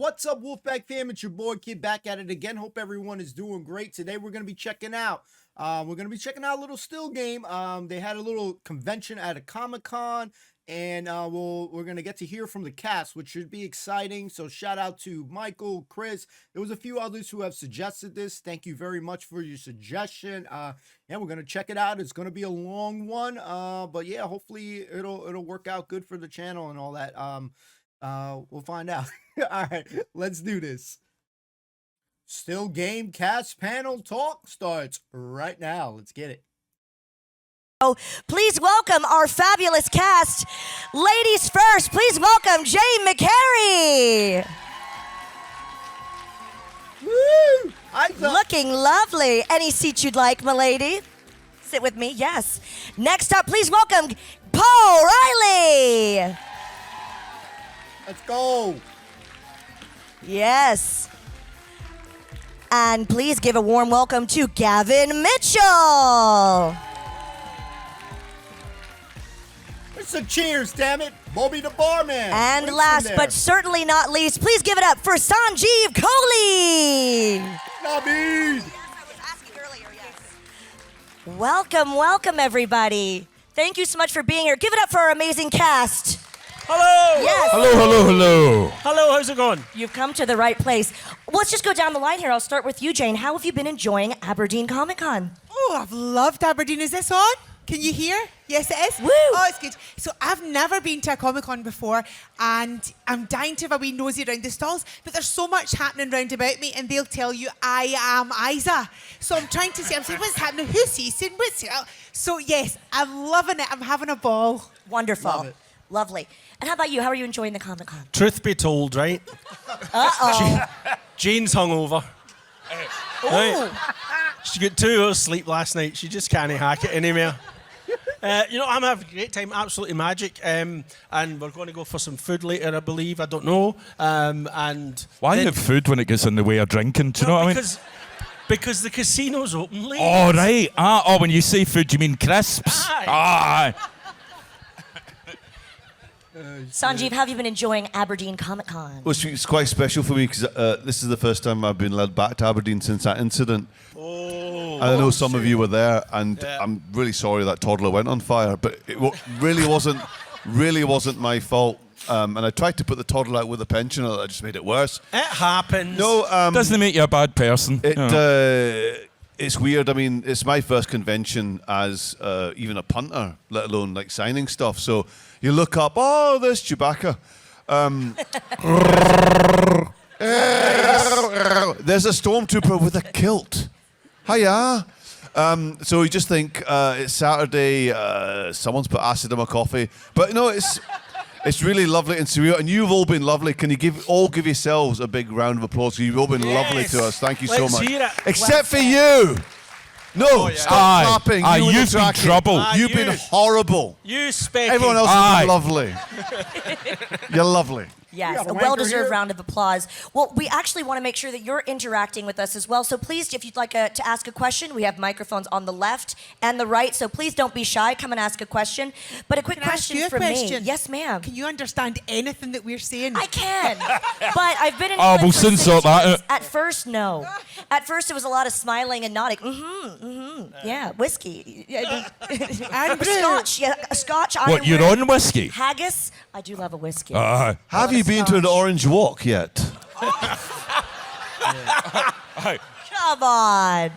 What's up, Wolfpack fam? It's your boy Kid back at it again. Hope everyone is doing great. Today we're gonna be checking out. a little still game. They had a little convention at a Comic-Con, and we're gonna get to hear from the cast, which should be exciting. So shout out to Michael, Chris. There was a few others who have suggested this. Thank you very much for your suggestion. Yeah, we're gonna check it out. It's gonna be a long one, but yeah, hopefully it'll work out good for the channel and all that. We'll find out. All right, let's do this. Still game cast panel talk starts right now. Let's get it. Oh, please welcome our fabulous cast. Ladies first, please welcome Jay McCary. Woo! Looking lovely. Any seat you'd like, milady? Sit with me, yes. Next up, please welcome Paul Riley. Let's go. Yes. And please give a warm welcome to Gavin Mitchell. It's a cheers, damn it. Bobby the barman. And last but certainly not least, please give it up for Sanjeev Kohli. Nabeed. Yes, I was asking earlier, yes. Welcome, everybody. Thank you so much for being here. Give it up for our amazing cast. Hello! Yes. Hello, how's it going? You've come to the right place. Let's just go down the line here. I'll start with you, Jane. How have you been enjoying Aberdeen Comic-Con? Oh, I've loved Aberdeen. Is this on? Can you hear? Yes, it is. Woo! Oh, it's good. So I've never been to a Comic-Con before, and I'm dying to have a wee nosy around the stalls, but there's so much happening round about me, and they'll tell you I am Isa. So I'm trying to say, I'm saying, what's happening? Who's he saying? What's it? So yes, I'm loving it. I'm having a ball. Wonderful. Love it. Lovely. And how about you? How are you enjoying the Comic-Con? Truth be told, right? Uh-oh. Jane's hungover. Right? She got 2 hours sleep last night. She just can't hack it anymore. I'm having a great time, absolutely magic. And we're going to go for some food later, I believe. I don't know. And why have food when it gets in the way of drinking? Do you know what I mean? Because the casino's open late. Oh, right. When you say food, you mean crisps? Aye. Sanjeev, how have you been enjoying Aberdeen Comic-Con? Well, it's quite special for me because this is the first time I've been led back to Aberdeen since that incident. Oh. And I know some of you were there, and I'm really sorry that toddler went on fire, but it really wasn't my fault. And I tried to put the toddler out with a pensioner, that just made it worse. It happens. No, doesn't make you a bad person. It's weird. I mean, it's my first convention as even a punter, let alone like signing stuff. So you look up, oh, there's Chewbacca. There's a stormtrooper with a kilt. Hiya. So you just think it's Saturday, someone's put acid in my coffee. But no, it's really lovely and surreal, and you've all been lovely. Can you give yourselves a big round of applause? You've all been lovely to us. Thank you so much. Hear it. Except for you. No, stop clapping. You've been trouble. You've been horrible. You specky. Everyone else has been lovely. You're lovely. Yes, Yeah, a wanker well-deserved here. round of applause. Well, we actually want to make sure that you're interacting with us as well. So please, if you'd like to ask a question, we have microphones on the left and the right. So please don't be shy. Come and ask a question. But a quick Can I ask question you a from question? me. Yes, ma'am. Can you understand anything that we're saying? I can, but I've been in Oh, England we'll for soon 6 sort that years. out. At first, no. At first, it was a lot of smiling and nodding. Yeah, whiskey. Andrew. Scotch. Yeah, a Scotch. What, Iron your Red. own whiskey? Haggis. I do love a whiskey. Have you been to an orange walk yet? Come on.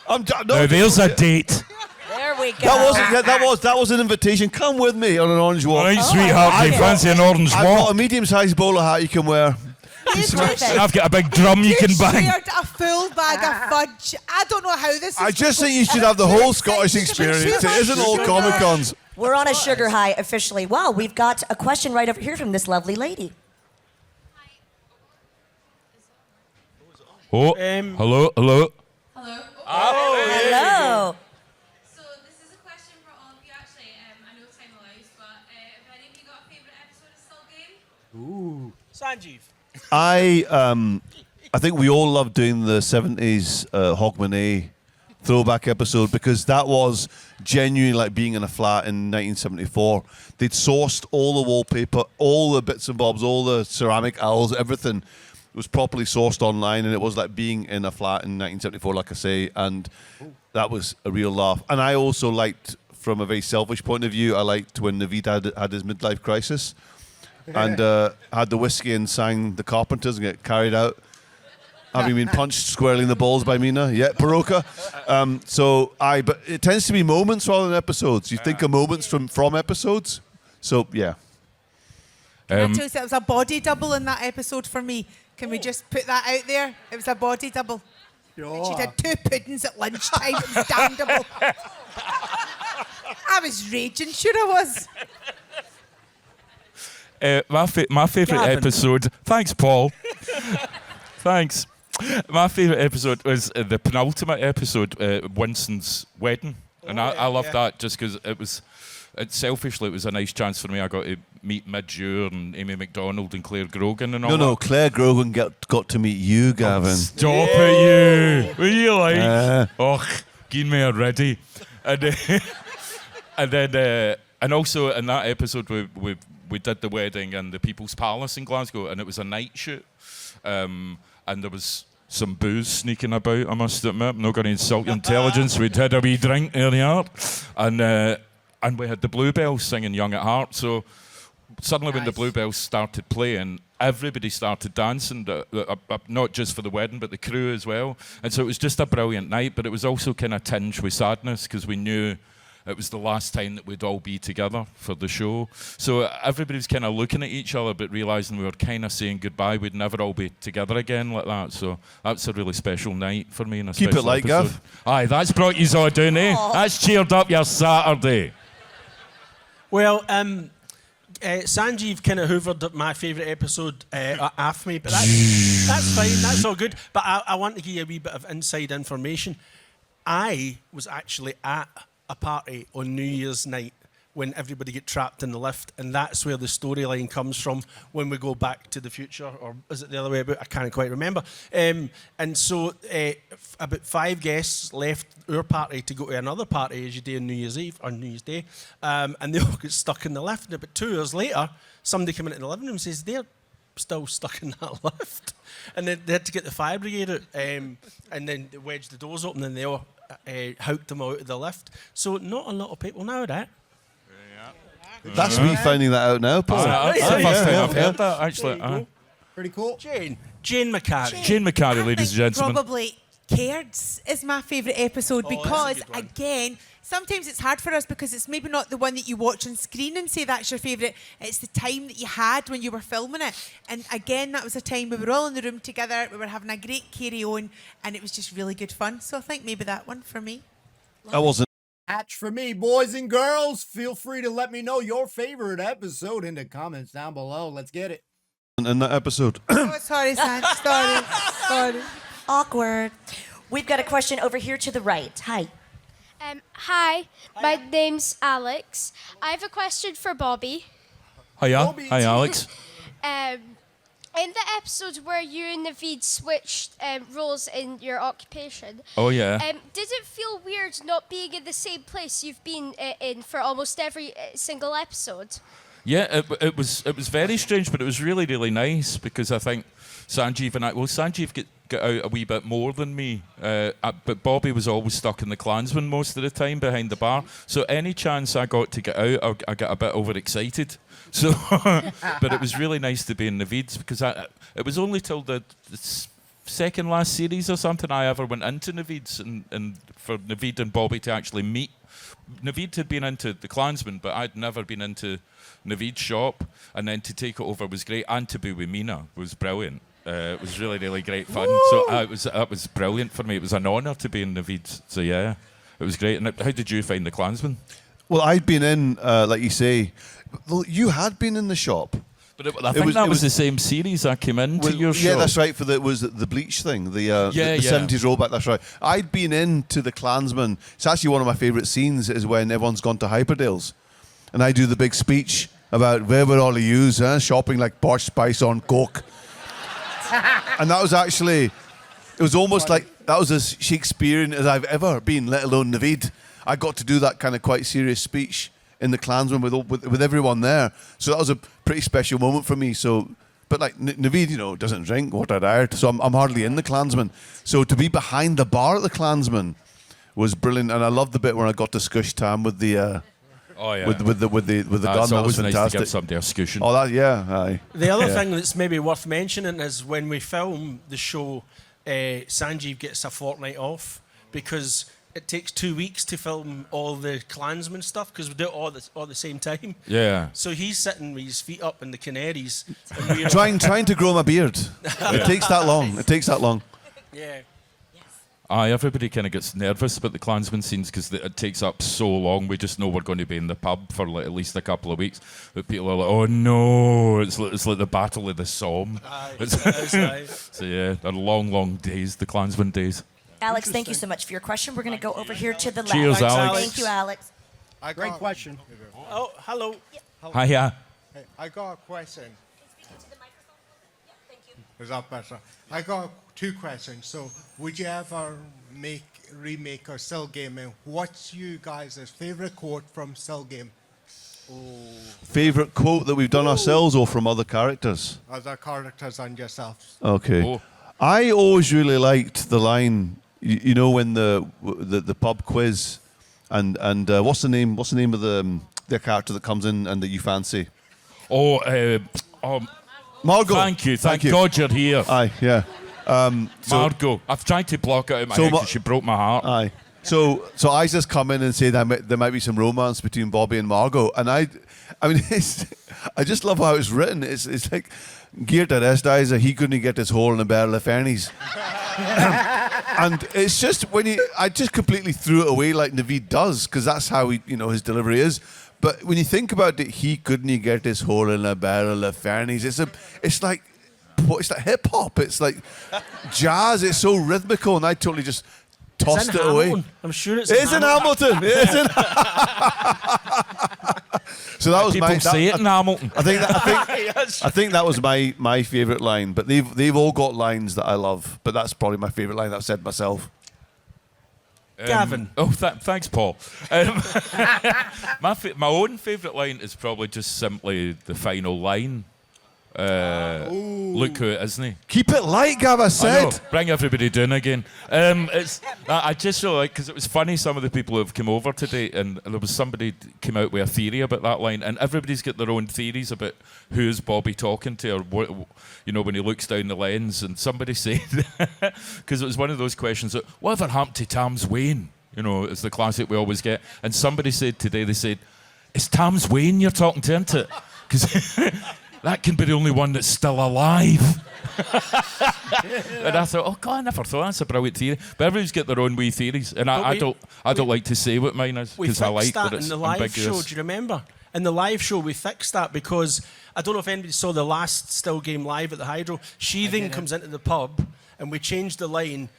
Now there's a date. There we go. That was an invitation. Come with me on an orange walk. All right, sweetheart, do you fancy an orange I've got a walk? medium-sized bowler hat you can wear. Perfect. I've got a big drum you can bang. shared a full bag of fudge. I don't know how this is. I just think you should have the whole Scottish experience. It isn't all Comic-Cons. We're on a sugar high officially. Wow, we've got a question right over here from this lovely lady. Oh, hello. Hello. Hello. So this is a question for all of you actually. I know time allows, but have any of you got a favourite episode of Still Game? Sanjeev. I think we all loved doing the 70s Hogmanay throwback episode because that was genuinely like being in a flat in 1974. They'd sourced all the wallpaper, all the bits and bobs, all the ceramic owls, everything. was properly sourced online, and it was like being in a flat in 1974, like I say, and that was a real laugh. And I also liked, from a very selfish point of view, I liked when Naveed had his midlife crisis and had the whiskey and sang The Carpenters and get carried out, having been punched squarely in the balls by Mina. Yeah, Paroka. But it tends to be moments rather than episodes. You think of moments from episodes. So, yeah. Can I tell you, it was a body double in that episode for me. Can we just put that out there? It was a body double. And she'd had 2 puddings at lunchtime. It was damnable. I was raging. Sure I was. My favourite Gavin. episode. Thanks, Paul. Thanks. My favourite episode was the penultimate episode, Winston's wedding, and I loved that just because selfishly it was a nice chance for me. I got to meet Midge Ure and Amy McDonald and Claire Grogan and all. No, Claire Grogan got to meet you, Gavin. Stop it, you! What are you like? Give me already. And also in that episode we did the wedding in the People's Palace in Glasgow, and it was a night shoot, and there was some booze sneaking about. I must admit, I'm not going to insult your intelligence. We'd had a wee drink earlier, and we had the Bluebells singing "Young at Heart." So suddenly, when the Bluebells started playing, everybody started dancing, not just for the wedding, but the crew as well. And so it was just a brilliant night, but it was also kind of tinged with sadness because we knew it was the last time that we'd all be together for the show. So everybody was kind of looking at each other, but realising we were kind of saying goodbye. We'd never all be together again like that. So that's a really special night for me. And Keep it light, Gav. Aye, that's brought you all down, eh? That's cheered up your Saturday. Well, Sanjeev kind of hoovered up my favourite episode off me, but that's fine, that's all good. But I want to give you a wee bit of inside information. I was actually at a party on New Year's night when everybody get trapped in the lift, and that's where the storyline comes from when we go back to the future, or is it the other way about? I can't quite remember. And so about 5 guests left our party to go to another party, as you do on New Year's Eve, or New Year's Day, and they all got stuck in the lift. And about 2 hours later, somebody came into the living room and says, they're still stuck in that lift. And then they had to get the fire brigade out, and then they wedged the doors open, and they all hooked them out of the lift. So not a lot of people know that. That's me finding that out now, Paul. That's the first time I've heard that, actually. Pretty cool. Jane McCarry. Jane McCarry, I ladies and think gentlemen. Probably Cairds is my favourite episode because, again, sometimes it's hard for us because it's maybe not the one that you watch on screen and say that's your favourite. It's the time that you had when you were filming it. And again, that was a time we were all in the room together, we were having a great carry-on, and it was just really good fun. So I think maybe that one for me. I wasn't. Match for me, boys and girls. Feel free to let me know your favorite episode in the comments down below. Let's get it. In that episode. Oh, sorry, Sanj. Sorry. Awkward. We've got a question over here to the right. Hi. Hi, my name's Alex. I have a question for Bobby. Hiya. Bobby. Hi, Alex. In the episodes where you and Naveed switched roles in your occupation, Oh, yeah. did it feel weird not being in the same place you've been in for almost every single episode? Yeah, it was very strange, but it was really, really nice because I think Sanjeev got out a wee bit more than me, but Bobby was always stuck in the Klansman most of the time behind the bar. So any chance I got to get out, I got a bit overexcited. So, but it was really nice to be in Naveed's because it was only till the second last series or something I ever went into Naveed's and for Naveed and Bobby to actually meet. Naveed had been into the Klansman, but I'd never been into Naveed's shop, and then to take it over was great, and to be with Mina was brilliant. It was really, really great fun. Woo! So that was brilliant for me. It was an honour to be in Naveed's. So yeah, it was great. And how did you find the Klansman? Well, I'd been in, like you say, you had been in the shop. But I think that was the same series I came into your show. Yeah, that's right. It was the Bleach thing, the 70s rollback. That's right. I'd been into the Klansman. It's actually one of my favourite scenes is when everyone's gone to Hyperdale's, and I do the big speech about where were all of yous, shopping like Posh Spice on coke. And that was actually, it was almost like that was as Shakespearean as I've ever been, let alone Naveed. I got to do that kind of quite serious speech in the Klansman with everyone there. So that was a pretty special moment for me. So But like Naveed, you know, doesn't drink, what I heard. So I'm hardly in the Klansman. So to be behind the bar at the Klansman was brilliant, and I loved the bit where I got to scush Tam with the with the gun. It's That was always nice to fantastic. give somebody a scushing. Oh, that aye. The other Yeah. thing that's maybe worth mentioning is when we film the show, Sanjeev gets a fortnight off because it takes 2 weeks to film all the Klansman stuff because we do it all at the same time. Yeah. So he's sitting with his feet up in the Canaries. And we're Trying to grow my beard. It takes that long. It takes that long. Yeah. Aye, everybody kind of gets nervous about the Klansman scenes because it takes up so long. We just know we're going to be in the pub for like at least a couple of weeks. But people are like, oh no, it's like the Battle of the Somme. So yeah, they're long, long days, the Klansman days. Alex, thank you so much for your question. We're going to go over here to the left. Cheers, Alex. Thank you, Alex. Great question. Oh, hello. Hiya. Hey, I got a question. Is that better? I got 2 questions. So, would you ever remake a Still Game? And what's you guys' favourite quote from Still Game? Favourite quote that we've done ourselves or from other characters? Other characters and yourselves. Okay. Oh. I always really liked the line, you know, when the pub quiz, and what's the name of the character that comes in and that you fancy? Margot. Thank you. Thank God you're here. Aye, yeah. Margot. I've tried to block it out of my head because she broke my heart. Aye. So Isa's come in and say that there might be some romance between Bobby and Margot, and I mean, I just love how it's written. It's like, geared at Isa, he couldn't get his hole in a barrel of fernies. And it's just I just completely threw it away like Naveed does, because that's how his delivery is. But when you think about it, he couldn't get his hole in a barrel of fernies. It's like hip hop. It's like jazz. It's so rhythmical, and I totally just tossed it away. I'm sure it's in Hamilton. It's in. So that was People say it in Hamilton. I think that was my favourite line. But they've all got lines that I love. But that's probably my favourite line that I've said myself. Gavin. Thanks, Paul. My own favourite line is probably just simply the final line. Look who it is, isn't he? Keep it light, Gav, I said. I know, bring everybody down again. I just really like, because it was funny, some of the people who have come over today, and there was somebody came out with a theory about that line, and everybody's got their own theories about who's Bobby talking to, or what, when he looks down the lens, and somebody said, because it was one of those questions that, whatever happened to Tam's Wayne? It's the classic we always get. And somebody said today, they said, it's Tam's Wayne you're talking to, isn't it? Because that can be the only one that's still alive. And I thought, oh God, I never thought that's a brilliant theory. But everybody's got their own wee theories, and I don't like to say what mine is because I like that it's in the live ambiguous. show. Do you remember? In the live show, we fixed that because I don't know if anybody saw the last Still Game live at the Hydro. She then comes into the pub, and we changed the line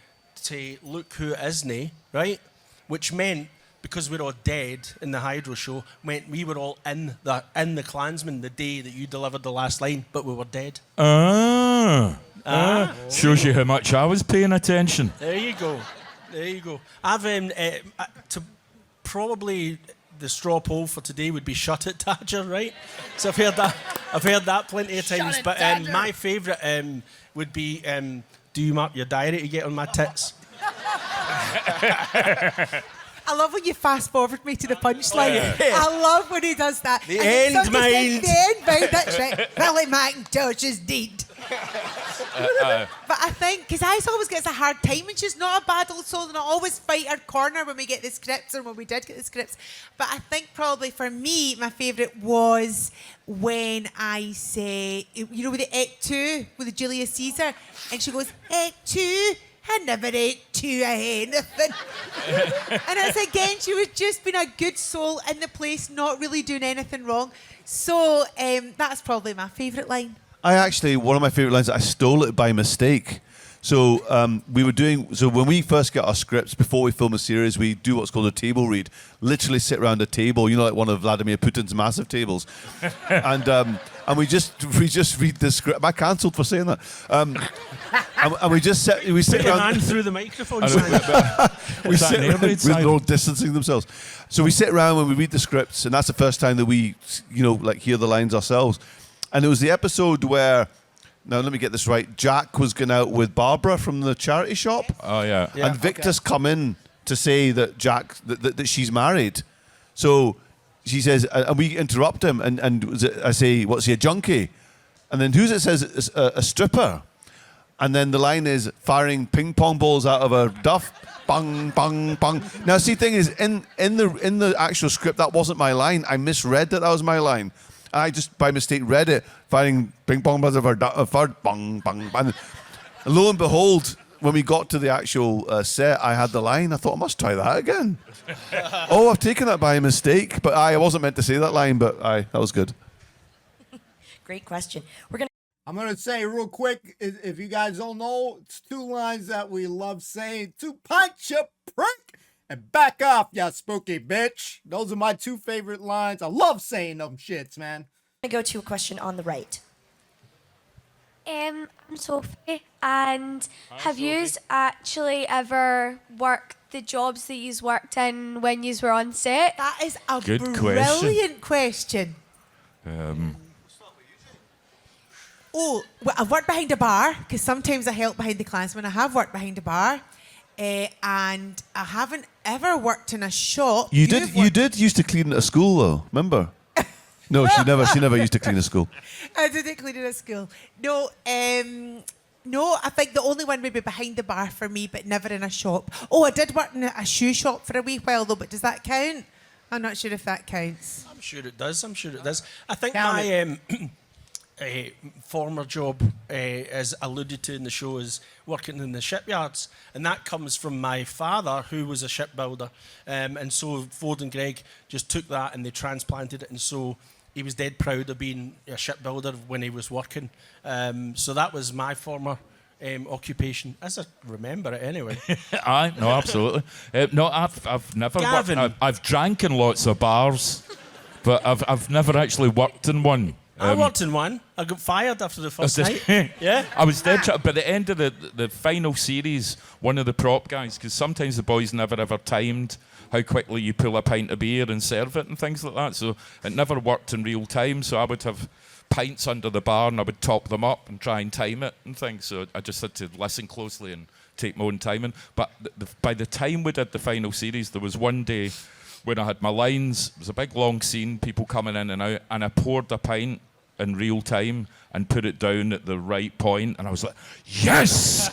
to "Look who it isn't," right? Which meant, because we're all dead in the Hydro show, meant we were all in the Klansman the day that you delivered the last line, but we were dead. Shows you how much I was paying attention. There you go. I've probably the straw poll for today would be "Shut It, Tadger," right? So I've heard that plenty of times. But my favourite would be "Do you mark your diary to get on my tits?" I love when you fast forward me to the punchline. Yeah. I love when he does that. The end mind. The end mind, that's right. Billy McIntosh is dead. But I think, because Ice always gets a hard time, and she's not a bad old soul, and I always fight her corner when we get the scripts, or when we did get the scripts. But I think probably for me, my favourite was when I say, with the Act 2, with the Julius Caesar, and she goes, Act 2? I never ate 2 of anything. And it's again, she was just being a good soul in the place, not really doing anything wrong. So that's probably my favourite line. One of my favourite lines, I stole it by mistake. So when we first get our scripts, before we film a series, we do what's called a table read. Literally sit around a table, like one of Vladimir Putin's massive tables. And we just read the script. Am I cancelled for saying that? And we sit Put your around hand through the microphone. we sit around with they're all distancing themselves. So we sit around when we read the scripts, and that's the first time that we, hear the lines ourselves. And it was the episode where now let me get this right. Jack was going out with Barbara from the charity shop. Oh, yeah. And Victor's come in to say that Jack, that she's married. So she says, and we interrupt him, and I say, what's he, a junkie? And then who's it says, a stripper? And then the line is firing ping pong balls out of her duff. Bang, bang, bang. Now, see, thing is, in the actual script, that wasn't my line. I misread that was my line. I just, by mistake, read it, firing ping pong balls out of her duff. Bang, bang, bang. And lo and behold, when we got to the actual set, I had the line. I thought, I must try that again. Oh, I've taken that by mistake. But I wasn't meant to say that line, but that was good. Great question. I'm going to say real quick, if you guys don't know, it's 2 lines that we love saying. 2 punch you prick and back off, ya spooky bitch. Those are my 2 favorite lines. I love saying them shits, man. I'm going to go to a question on the right. I'm Sophie, and have you actually ever worked the jobs that you worked in when you were on set? That is a Good brilliant question. Oh, well, I've worked behind a bar, because sometimes I help behind the Klansman. I have worked behind a bar, and I haven't ever worked in a shop. You did used to clean at a school, though, remember? No, she never used to clean a school. I didn't clean in a school. No, no, I think the only one would be behind the bar for me, but never in a shop. Oh, I did work in a shoe shop for a wee while, though, but does that count? I'm not sure if that counts. I'm sure it does. I think Count my former job, as alluded to in the show, is working in the shipyards, and that comes from my father, who was a shipbuilder, and so Ford and Greg just took that and they transplanted it, and so he was dead proud of being a shipbuilder when he was working. So that was my former occupation, as I remember it anyway. Aye, no, absolutely. No, I've never Gavin. worked. I've drank in lots of bars, but I've never actually worked in one. I worked in one. I got fired after the first night. Yeah. I was dead. By the end of the final series, one of the prop guys, because sometimes the boys never ever timed how quickly you pull a pint of beer and serve it and things like that. So it never worked in real time. So I would have pints under the bar and I would top them up and try and time it and things. So I just had to listen closely and take my own timing. But by the time we did the final series, there was one day when I had my lines. It was a big long scene, people coming in and out, and I poured a pint in real time and put it down at the right point, and I was like, yes!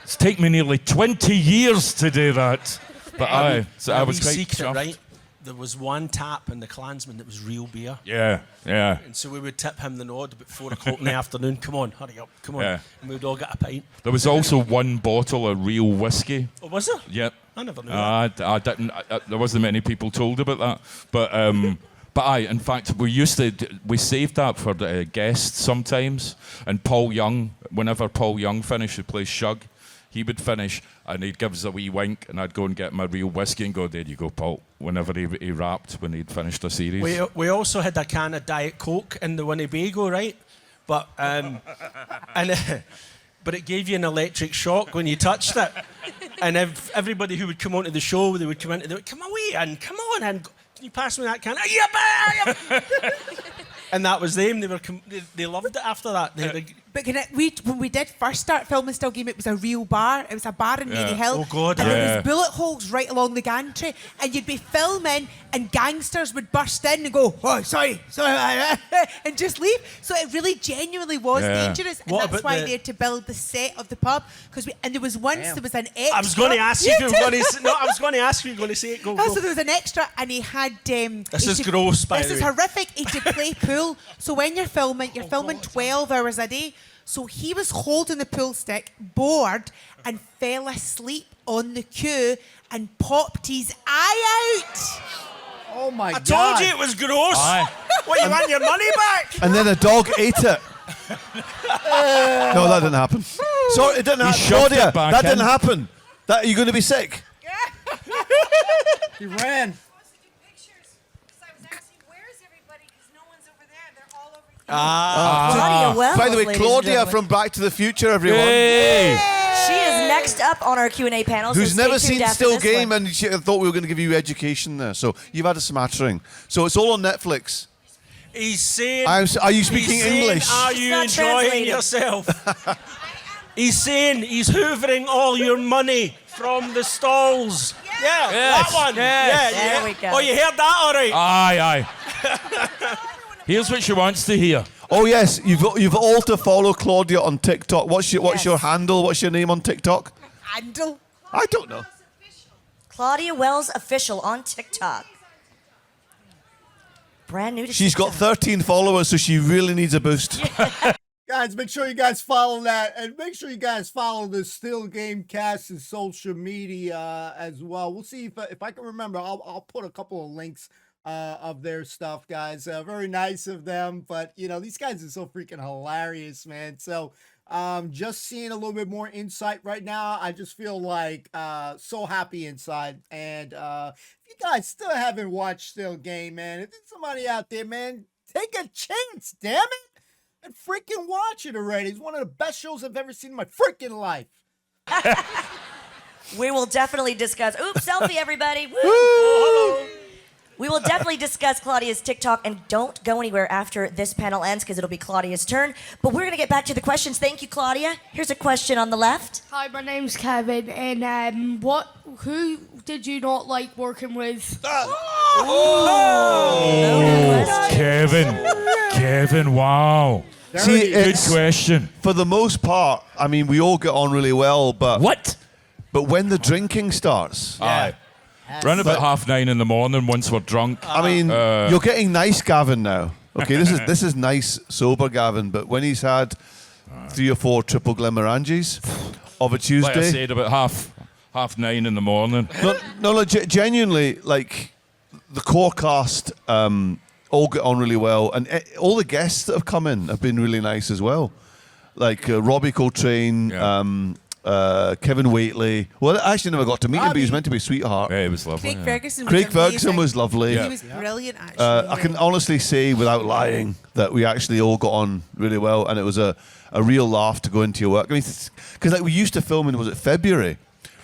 It's taken me nearly 20 years to do that. But I was quite secret, chuffed. right? There was one tap in the Klansman that was real beer. Yeah. And so we would tip him the nod about 4 o'clock in the afternoon. Come on, hurry up, come on. Yeah. And we'd all get a pint. There was also one bottle of real whiskey. Oh, was there? Yep. I never knew that. I didn't. There wasn't many people told about that. But in fact, we saved that for the guests sometimes. And Paul Young, whenever Paul Young finished, who plays Shug, he would finish and he'd give us a wee wink, and I'd go and get my real whiskey and go, there you go, Paul, whenever he rapped when he'd finished a series. We also had a can of Diet Coke in the Winnebago, right? But but it gave you an electric shock when you touched it. And everybody who would come onto the show, they would come in, they would come away and come on and can you pass me that can? And that was them. They loved it after that. But when we did first start filming Still Game, it was a real bar. It was a bar in Mary Hill. Oh, God. And there was bullet holes right along the gantry. And you'd be filming and gangsters would burst in and go, oh, sorry, and just leave. So it really genuinely was dangerous. And that's why they had to build the set of the pub. And there was once, there was an extra. I was going to ask you if you were going to say I was going to ask you if you were going to say it. Go. So there was an extra and he had... this is gross, by the way. This is horrific. He had to play pool. So when you're filming 12 hours a day. So he was holding the pool stick, bored, and fell asleep on the queue and popped his eye out. Oh my God. I told you it was gross. What, you want your money back? And then a dog ate it. No, that didn't happen. Sorry, it didn't happen. Claudia, that didn't happen. Are you going to be sick? He ran. Claudia Wells, by the way, ladies Claudia and from Back to the Future, everyone. She is next up on our Q&A panel. Who's so never stay tuned seen after Still this Game, one. and she thought we were going to give you education there. So you've had a smattering. So it's all on Netflix. He's saying... Are you speaking he's saying, English? Are you not enjoying translating. yourself? He's saying he's hoovering all your money from the stalls. Yeah, Yes, that one. yes. There we go. Oh, you heard that all right? Aye. Here's what she wants to hear. Oh yes, you've all to follow Claudia on TikTok. What's your Yes. handle? What's your name on TikTok? Handle. I don't know. Claudia Wells Official on TikTok. Brand new to She's got TikTok. 13 followers, so she really needs a boost. Guys, make sure you guys follow that, and make sure you guys follow the Still Game Cast and social media as well. We'll see if I can remember. I'll put a couple of links of their stuff, guys. Very nice of them, but you know these guys are so freaking hilarious, man. So just seeing a little bit more insight right now, I just feel like so happy inside. And if you guys still haven't watched Still Game, man, if there's somebody out there, man, take a chance, damn it. And freaking watch it already. It's one of the best shows I've ever seen in my freaking life. We will definitely discuss. Oops, selfie, everybody. Woo! We will definitely discuss Claudia's TikTok, and don't go anywhere after this panel ends because it'll be Claudia's turn. But we're going to get back to the questions. Thank you, Claudia. Here's a question on the left. Hi, my name's Kevin, and who did you not like working with? Kevin, wow. See, Good question. For the most part, I mean, we all get on really well, but What? But when the drinking starts, Aye. Round about 9:30 in the morning once we're drunk. I mean, you're getting nice Gavin now. Okay, this is nice sober Gavin, but when he's had 3 or 4 triple glimmerangies of a Like I Tuesday, said, about half 9 in the morning. no, genuinely, like the core cast all get on really well, and all the guests that have come in have been really nice as well. Like Robbie Coltrane, Kevin Waitley. Well, I actually never got to meet him, but he was meant to be a sweetheart. Yeah, it was lovely. Craig Ferguson. Craig was Ferguson amazing. was lovely. He was brilliant, actually. I can honestly say, without lying, that we actually all got on really well, and it was a real laugh to go into your work. I mean, because like we used to film in, was it February?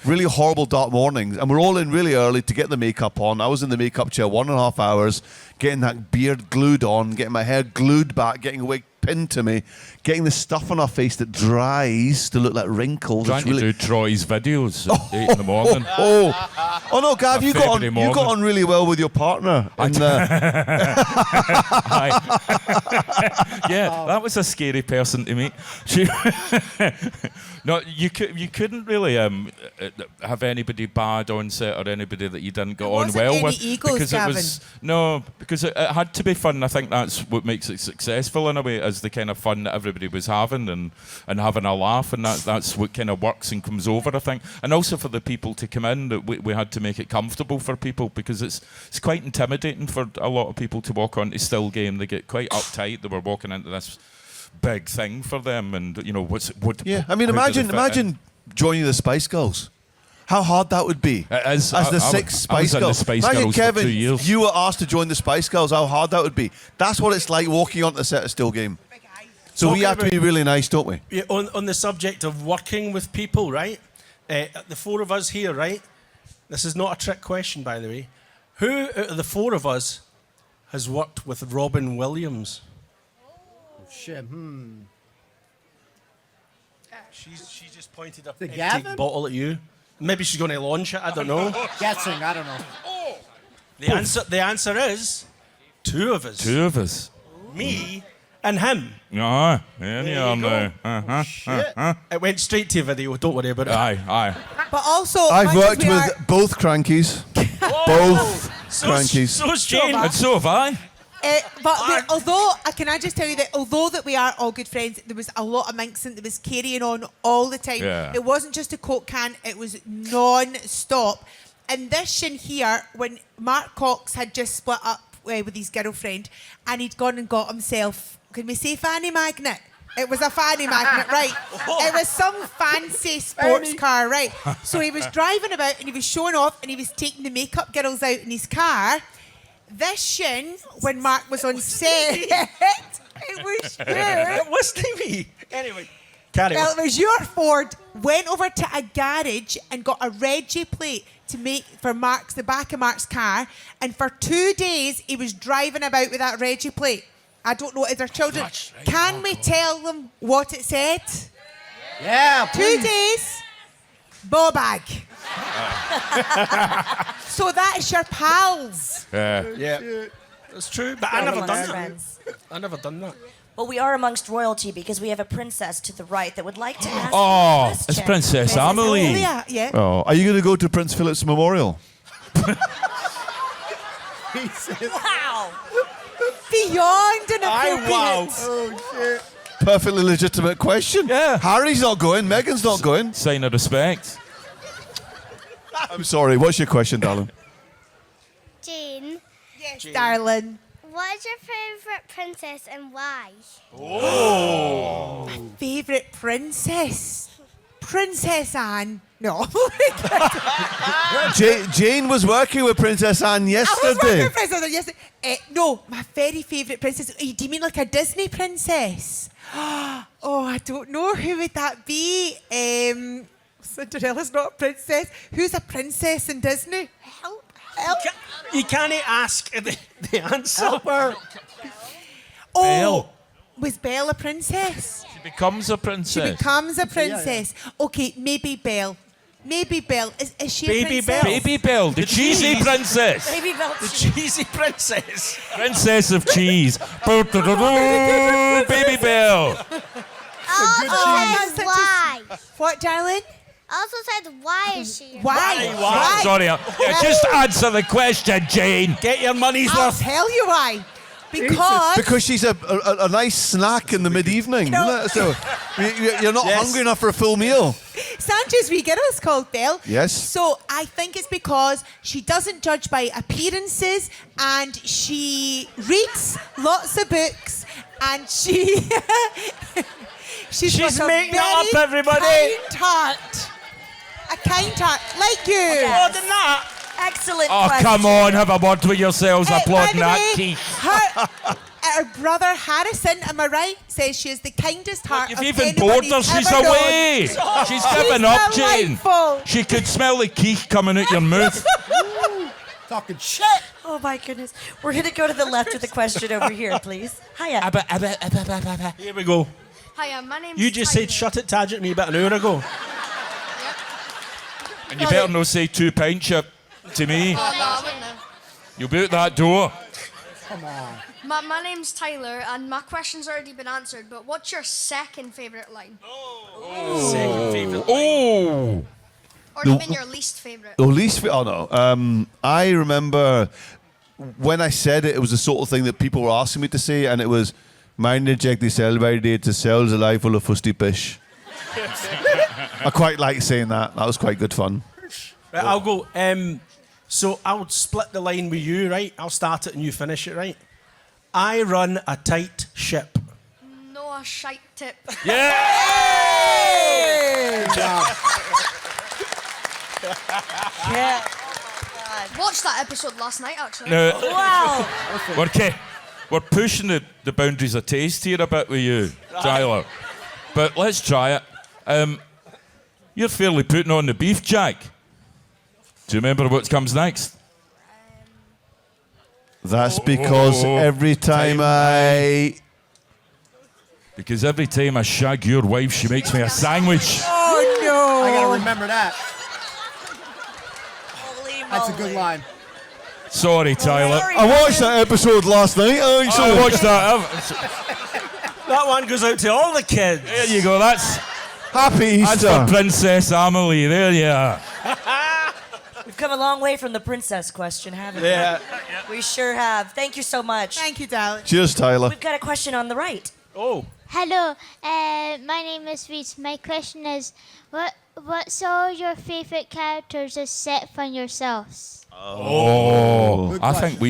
Really horrible dark mornings, and we're all in really early to get the makeup on. I was in the makeup chair 1.5 hours, getting that beard glued on, getting my hair glued back, getting a wig pinned to me, getting the stuff on our face that dries to look like wrinkles. Trying to do Troy's videos at 8 in the morning. Oh no, Gav, you got February on really well with your partner. Yeah, that was a scary person to meet. No, you couldn't really have anybody bad on set or anybody that you didn't get on wasn't well any with egos, because it had to be fun. I think that's what makes it successful in a way, is the kind of fun that everybody was having and having a laugh, and that's what kind of works and comes over, I think. And also for the people to come in, that we had to make it comfortable for people, because it's quite intimidating for a lot of people to walk onto Still Game. They get quite uptight. They were walking into this big thing for them, and you know I mean, imagine joining the Spice Girls. How hard that would be. It is. As the I six Spice was in the Girls. Spice Imagine, Girls for Kevin, 2 years. you were asked to join the Spice Girls, how hard that would be. That's what it's like walking onto the set of Still Game. So we have to be really nice, don't we? Yeah, on the subject of working with people, right? The 4 of us here, right? This is not a trick question, by the way. Who out of the 4 of us has worked with Robin Williams? Shit, She just pointed a The empty Gavin? bottle at you. Maybe she's going to launch it. I don't know. Guessing, I don't know. The answer is 2 of us. 2 of us. Me and him. Aye, there you are now. Shit. It went straight to your video. Don't worry about it. Aye. But also, I've much as worked we with are- both Crankies. Both Crankies. So's Jane. And so have I. Can I just tell you that although that we are all good friends, there was a lot of minxing that was carrying on all the time. Yeah. It wasn't just a Coke can, it was non-stop. And this shin here, when Mark Cox had just split up with his girlfriend, and he'd gone and got himself, can we say fanny magnet? It was a fanny magnet, right? It was some fancy sports car, right? So he was driving about and he was showing off and he was taking the makeup girls out in his car. This shin, when Mark was on set, it was you. It wasn't me. Anyway, carry Well, on. it was your Ford. Went over to a garage and got a Reggie plate to make for the back of Mark's car. And for 2 days, he was driving about with that Reggie plate. I don't know, is our children. That's right, Can we tell them what it said? Yeah, 2 please. days, ball bag. So that is your pals. Yeah. That's true, but I never done that. Friends. I never done that. Well, we are amongst royalty because we have a princess to the right that would like to ask Oh, a question. it's Princess Amelie. Oh, yeah. Oh, are you going to go to Prince Philip's memorial? He says, Wow. Beyond inappropriate. Wow. oh, shit. Perfectly legitimate question. Yeah. Harry's not going. Meghan's not going. Sign of respect. I'm sorry. What's your question, darling? Jane, Yes, darling. what is your favourite princess and why? Favourite princess? Princess Anne. No. Jane was working with Princess Anne I was yesterday. working with Princess Anne yesterday. No, my very favourite princess. Do you mean like a Disney princess? Oh, I don't know. Who would that be? Cinderella's not a princess. Who's a princess in Disney? Help. You can't ask the answer. Oh, Belle. was Belle a princess? She becomes a She princess. becomes a princess. Okay, maybe Belle. Maybe Belle. Is she Baby a princess? Belle. Baby Belle, the cheesy cheese. princess. Maybe The cheesy princess. Princess of cheese. Baby Belle. Also said why. What, darling? Also said why is she? Why? Sorry, just answer the question, Jane. Get your money's I'll worth. tell you why. Because Because she's a nice snack in the mid-evening. No. Isn't it? So you're not Yes. hungry enough for a full meal. Sandra's wee girl is called Belle. Yes. So I think it's because she doesn't judge by appearances and she reads lots of books and she she's She's got a making it very up, everybody. kind heart. A kind heart, like you. More than that. Excellent Oh, question. come on, have a word with yourselves, By applauding the that way, key. her brother Harrison, am I right, says she is the kindest heart You've of even anyone bored he's her, she's ever known. away. She's given up, Jane. delightful. She could smell the keek coming out your mouth. Talking shit. Oh my goodness. We're going to go to the left with the question over here, please. Hiya. Here we go. Hiya, my name's You just said shut it, Tadget, me about an hour ago. And you better not say 2 pints to me. Oh, no, I wouldn't have. You'll be out that door. My name's Tyler, and my question's already been answered, but what's your second favourite line? Second favourite. Oh! Or even your least favourite? The least... Oh, no. I remember when I said it, it was the sort of thing that people were asking me to say, and it was, mind the check the cell by day to cells alive full of fusty pish. I quite like saying that. That was quite good fun. Right, I'll go. So I'll split the line with you, right? I'll start it and you finish it, right? I run a tight ship. No, a shite tip. Watched that episode last night, actually. Now, Wow. we're pushing the boundaries of taste here a bit with you, Tyler. But let's try it. You're fairly putting on the beef, Jack. Do you remember what comes next? That's because every time Because every time I shag your wife, she makes me a sandwich. Oh, no. I gotta remember that. Holy That's a moly. good line. Sorry, Tyler. Sorry. I watched that episode last night. I watched that. That one goes out to all the kids. There you go. That's Happy for Easter. Princess Amelie. There you are. We've come a long way from the princess question, haven't we? Yeah. We sure have. Thank you so much. Thank you, darling. Cheers, Tyler. We've got a question on the right. Oh. Hello, my name is Reese. My question is, what's all your favourite characters except from yourselves? Oh, I think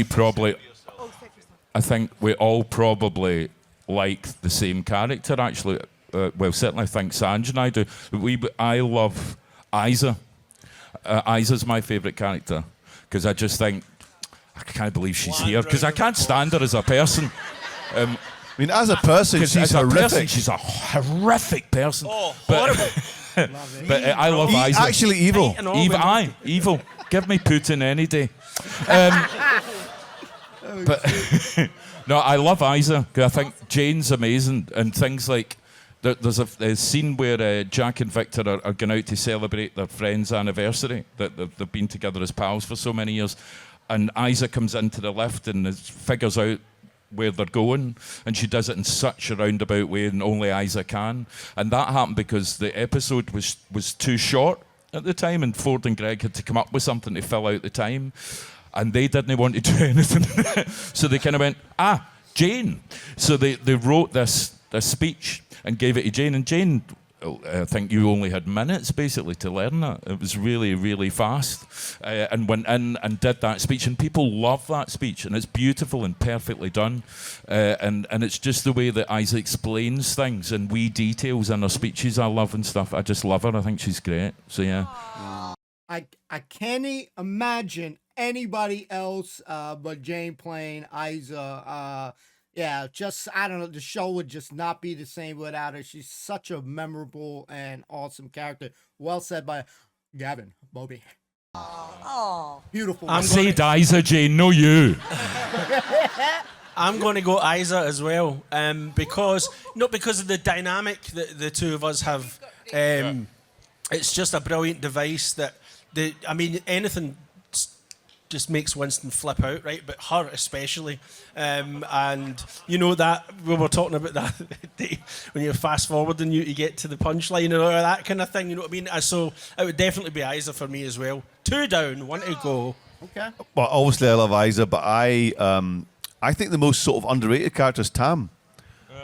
we all probably like the same character, actually. Well, certainly I think Sanj and I do. I love Isa. Isa's my favourite character because I just think, I can't believe she's here because I can't stand her as a person. I mean, as a person, 'Cause she's as a horrific. person, she's a horrific person. Oh, but but I love Isa. Actually evil. And all Evil, women. evil. Give me Putin any day. But no, I love Isa. 'Cause I think Jane's amazing, and things like there's a scene where Jack and Victor are going out to celebrate their friend's anniversary. That they've been together as pals for so many years, and Isa comes into the lift and figures out where they're going, and she does it in such a roundabout way, and only Isa can. And that happened because the episode was too short at the time, and Ford and Greg had to come up with something to fill out the time, and they didn't want to do anything. So they kind of went, Jane. So they wrote this speech and gave it to Jane, and Jane, I think you only had minutes basically to learn it. It was really, really fast, and went in and did that speech, and people love that speech, and it's beautiful and perfectly done, and it's just the way that Isa explains things and wee details in her speeches I love and stuff. I just love her. I think she's great. So yeah. I can't imagine anybody else but Jane playing Isa. Yeah, just, I don't know, the show would just not be the same without her. She's such a memorable and awesome character. Well said by Gavin, Bobby. Oh. Beautiful. I said Isa, Jane, no you. I'm going to go Isa as well, because not because of the dynamic that the two of us have. It's just a brilliant device that anything just makes Winston flip out, right? But her especially, and you know that we were talking about that when you're fast forwarding you to get to the punchline or that kind of thing. You know what I mean? So it would definitely be Isa for me as well. 2 down, 1 to go. Okay. Well, obviously I love Isa, but I think the most sort of underrated character is Tam.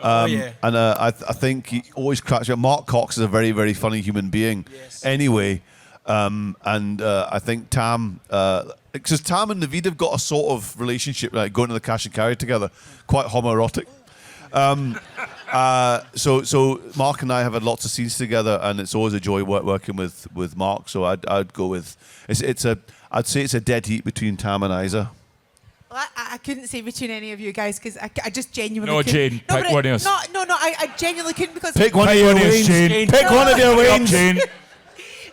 Yeah. And I think he always cracks me up. Mark Cox is a very, very funny human being. Yes. Anyway, I think Tam, because Tam and Naveed have got a sort of relationship, like going to the cash and carry together, quite homoerotic. So Mark and I have had lots of scenes together, and it's always a joy working with Mark. So I'd go with I'd say it's a dead heat between Tam and Isa. Well, I couldn't say between any of you guys because I just genuinely No, couldn't. Jane, pick one of us. No, I genuinely couldn't because Pick one of your wings. Jane. Pick one of your wings. Jane.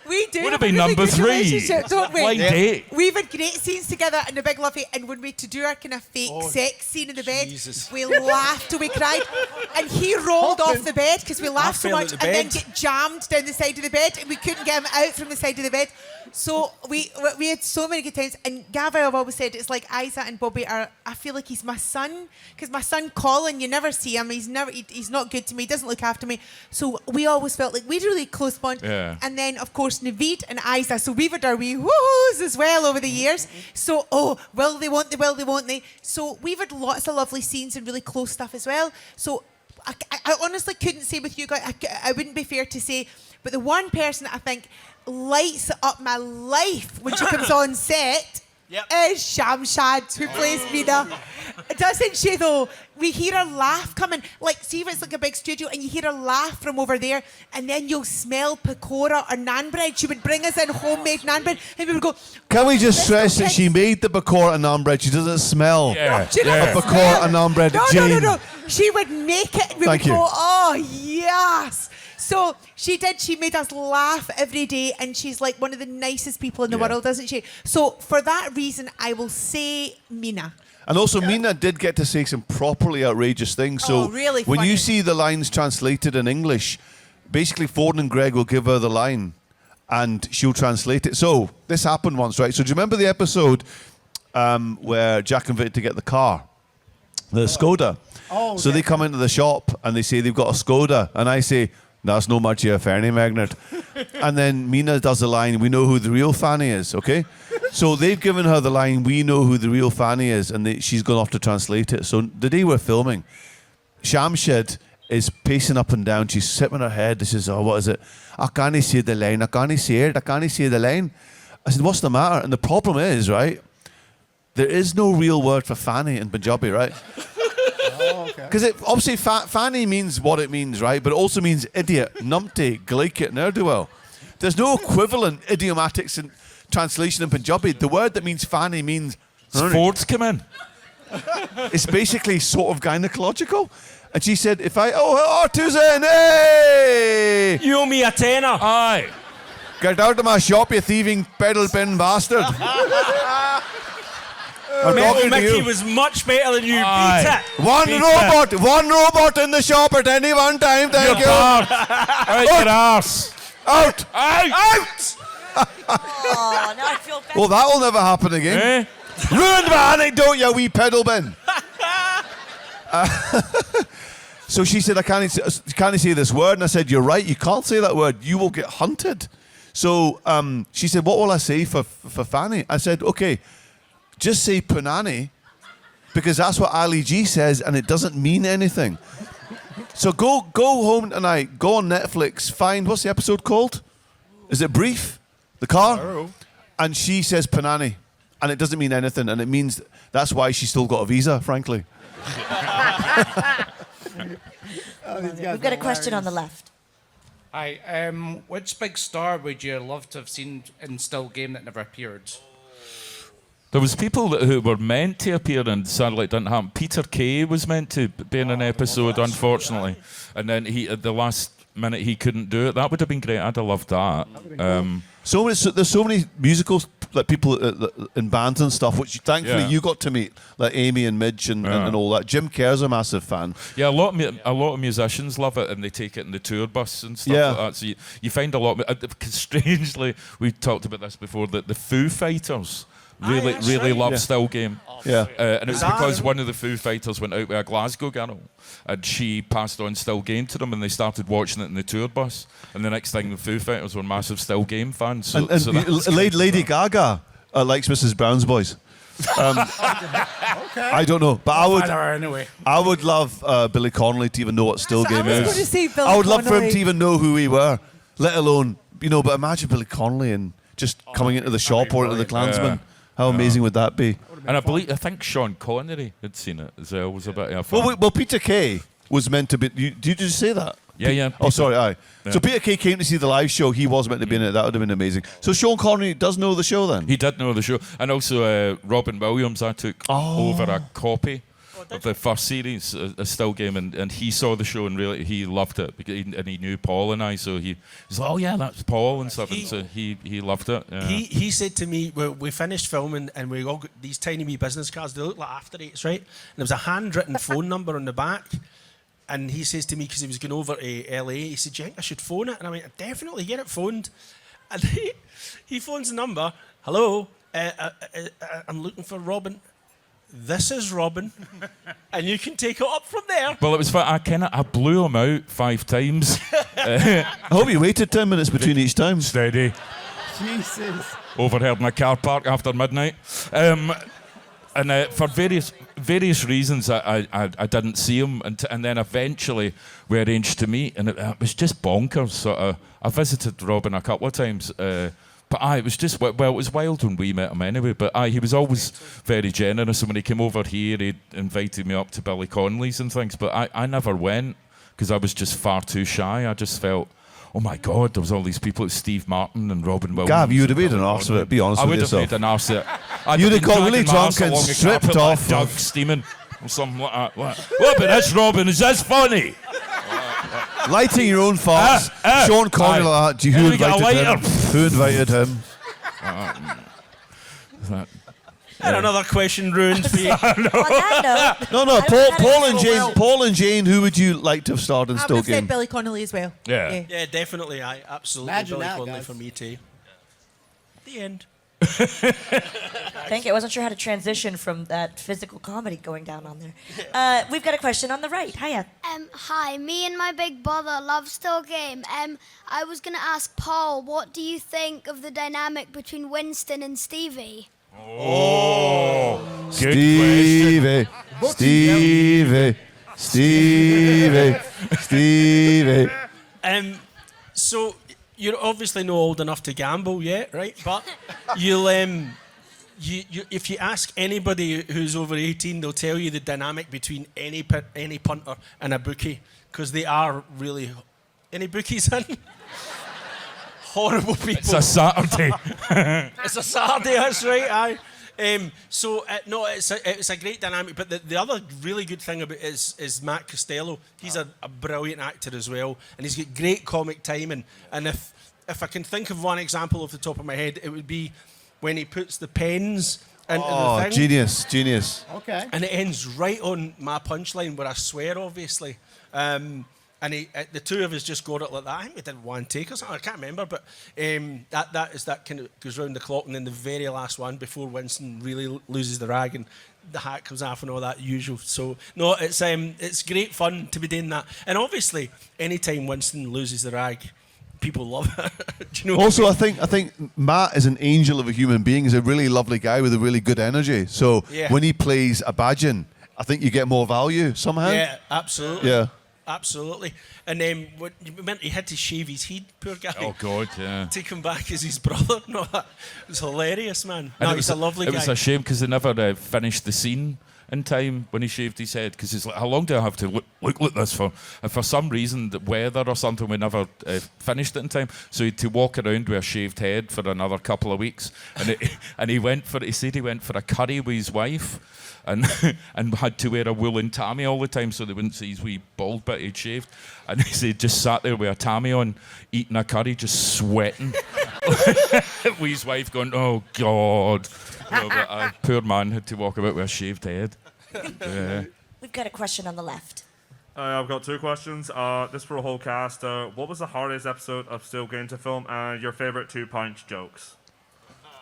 we do Would have it be a really number good 3? relationship, don't we? Blind date. We've had great scenes together in the big lovey, and when we to do our kind of fake sex scene in the bed, Jesus. we laughed till we cried, and he rolled off the bed because we laughed so fell out much, the and then bed. get jammed down the side of the bed, and we couldn't get him out from the side of the bed. So we had so many good times, and Gavin, I've always said it's like Isa and Bobby are. I feel like he's my son because my son Colin, you never see him. He's not good to me. He doesn't look after me. So we always felt like we had a really close bond. Yeah. And then of course Naveed and Isa. So we've had our wee woohoos as well over the years. So will they, won't they? So we've had lots of lovely scenes and really close stuff as well. So I honestly couldn't say with you guys. I wouldn't be fair to say, but the one person that I think lights up my life when she comes on set is Shamshad, who plays Mina. Doesn't she though? We hear her laugh coming. Like, see if it's like a big studio and you hear her laugh from over there, and then you'll smell pakora or naan bread. She would bring us in homemade naan bread, and we would go, Can we just stress that she made the bakora and naan bread? She doesn't smell Yeah. "Do you know a the bakora smell?" and naan bread. No. Jane. She would make it, and we Thank would you. go, oh, yes. So she did. She made us laugh every day, and she's like one of the nicest people in the world, doesn't she? So for that reason, I will say Mina. And also, Mina did get to say some properly outrageous things. So really when funny. you see the lines translated in English, basically Ford and Greg will give her the line, and she'll translate it. So this happened once, right? So do you remember the episode where Jack and Victor get the car, the Skoda? Oh, So they come into the shop and they say they've got a Skoda, and I say, that's no Marcia Fernie Magnet. And then Mina does the line, we know who the real Fanny is, okay? So they've given her the line, we know who the real Fanny is, and she's gone off to translate it. So the day we're filming, Shamshad is pacing up and down. She's sitting on her head. This is, what is it? I can't see the line. I can't see it. I can't see the line. I said, what's the matter? And the problem is, right, there is no real word for Fanny in Punjabi, right? Because obviously Fanny means what it means, right? But it also means idiot, numpty, gleikit, ne'er-do-well. There's no equivalent idiomatics in translation in Punjabi. The word that means Fanny means... Sports come in. It's basically sort of gynecological. And she said, if I... Oh, Tuzen, hey! You owe me a tenner. Aye. Get out of my shop, you thieving pedal pin bastard. I'm Metal talking to Mickey you. was much better than you. Aye. Beat it. One robot in the shop at any one time. Thank you. Out your arse. Out. Out. Oh, now I feel bad. Well, that will never happen again. Eh? Ruined my anecdote, you wee pedal bin. So she said, I can't say this word. And I said, you're right, you can't say that word. You will get hunted. So she said, what will I say for Fanny? I said, okay, just say punani, because that's what Ali G says, and it doesn't mean anything. So go home tonight, go on Netflix, find, what's the episode called? Is it Brief? The car? And she says punani, and it doesn't mean anything, and it means that's why she's still got a visa, frankly. We've got a question on the left. Hi, which big star would you love to have seen in Still Game that never appeared? There was people who were meant to appear and sadly it didn't happen. Peter Kay was meant to be in an episode, unfortunately. And then at the last minute he couldn't do it. That would have been great. I'd have loved that. There's so many musicals, like people in bands and stuff, which thankfully you got to meet, like Amy and Midge and all that. Jim Kerr's a massive fan. Yeah, a lot of musicians love it, and they take it in the tour bus and stuff like that. So you find a lot. Strangely, we talked about this before. That the Foo Fighters really love Still Game. Yeah, and it's because one of the Foo Fighters went out with a Glasgow girl, and she passed on Still Game to them, and they started watching it in the tour bus. And the next thing, the Foo Fighters were massive Still Game fans. So, Lady Gaga likes Mrs. Brown's Boys. I don't know, but I would love Billy Connolly to even know what Still Game I was is. going to say Billy I would love for him Connolly. to even know who we were, let alone, but imagine Billy Connolly and just coming into the shop or into the Klansman. How amazing would that be? And I think Sean Connery had seen it as well. Was a bit of a fan. Well, Peter Kay was meant to be. Did you just say that? Yeah. Oh, sorry, aye. Yeah. So Peter Kay came to see the live show. He was meant to be in it. That would have been amazing. So Sean Connery does know the show then? He did know the show. And also Robin Williams, I took over a copy of the first series, a Still Game, and he saw the show and really he loved it. And he knew Paul and I, so he was like, oh yeah, that's Paul and stuff. And so he loved it. Yeah. He said to me, we finished filming and we all got these tiny wee business cards. They look like After Eights, right? And there was a handwritten phone number on the back. And he says to me, because he was going over to LA, he said, do you think I should phone it? And I went, definitely, get it phoned. And he phones the number. Hello, I'm looking for Robin. This is Robin. And you can take it up from there. Well, it was fun. I blew him out 5 times. I hope you waited 10 minutes between each time. Steady. Jesus. Overheard in a car park after midnight. And for various reasons, I didn't see him, and then eventually we arranged to meet, and it was just bonkers. So I visited Robin a couple of times, but it was just it was wild when we met him anyway. But he was always very generous, and when he came over here, he invited me up to Billy Connolly's and things. But I never went because I was just far too shy. I just felt, oh my God, there was all these people, Steve Martin and Robin Williams. Gav, you would have made an arse of it, be honest with yourself. I would have made an arse of it. You'd have got really drunk and stripped off. Doug steaming or something like that. What about this, Robin? Is this funny? Lighting your own farts. Sean Connery like that. Who invited him? Who invited him? And another question ruined for you. No. Paul and Jane. Who would you like to have starred in I Still would have said Game? Billy Connolly as well. Yeah, definitely. Absolutely. Imagine Billy that, Connolly guys. for me too. The end. Thank you. I wasn't sure how to transition from that physical comedy going down on there. We've got a question on the right. Hiya. Hi, me and my big brother love Still Game. I was going to ask Paul, what do you think of the dynamic between Winston and Stevie? Oh, good Stevie. So you're obviously not old enough to gamble yet, right? But you'll if you ask anybody who's over 18, they'll tell you the dynamic between any punter and a bookie, because they are really. Any bookies in? Horrible people. It's a Saturday. It's a Saturday, that's right, aye. No, it's a great dynamic, but the other really good thing about it is Matt Costello. He's a brilliant actor as well, and he's got great comic timing. And if I can think of one example off the top of my head, it would be when he puts the pens into Oh, the thing. genius. Okay. And it ends right on my punchline where I swear, obviously. And the two of us just got it like that. I think we did one take or something. I can't remember, but that kind of goes round the clock. And then the very last one before Winston really loses the rag and the hat comes off and all that usual. So no, it's great fun to be doing that. And obviously, anytime Winston loses the rag, people love it. Do you know? Also, I think Matt is an angel of a human being. He's a really lovely guy with a really good energy. So Yeah. when he plays a badgin, I think you get more value somehow. Yeah, absolutely. Yeah. Absolutely. And then what you meant he had to shave his head, poor guy. Oh God, yeah. To come back as his brother. No, it was hilarious, man. And No, he's a lovely guy. It was a shame because they never finished the scene in time when he shaved his head. Because he's like, how long do I have to look like this for? And for some reason, the weather or something, we never finished it in time. So he had to walk around with a shaved head for another couple of weeks. And he said he went for a curry with his wife. And had to wear a woolen tammy all the time so they wouldn't see his wee bald bit he'd shaved. And he said just sat there with a tammy on, eating a curry, just sweating. With his wife going, oh God. But poor man had to walk about with a shaved head. Yeah. We've got a question on the left. I've got two questions. This for a whole cast. What was the hardest episode of Still Game to film and your favourite 2-punch jokes?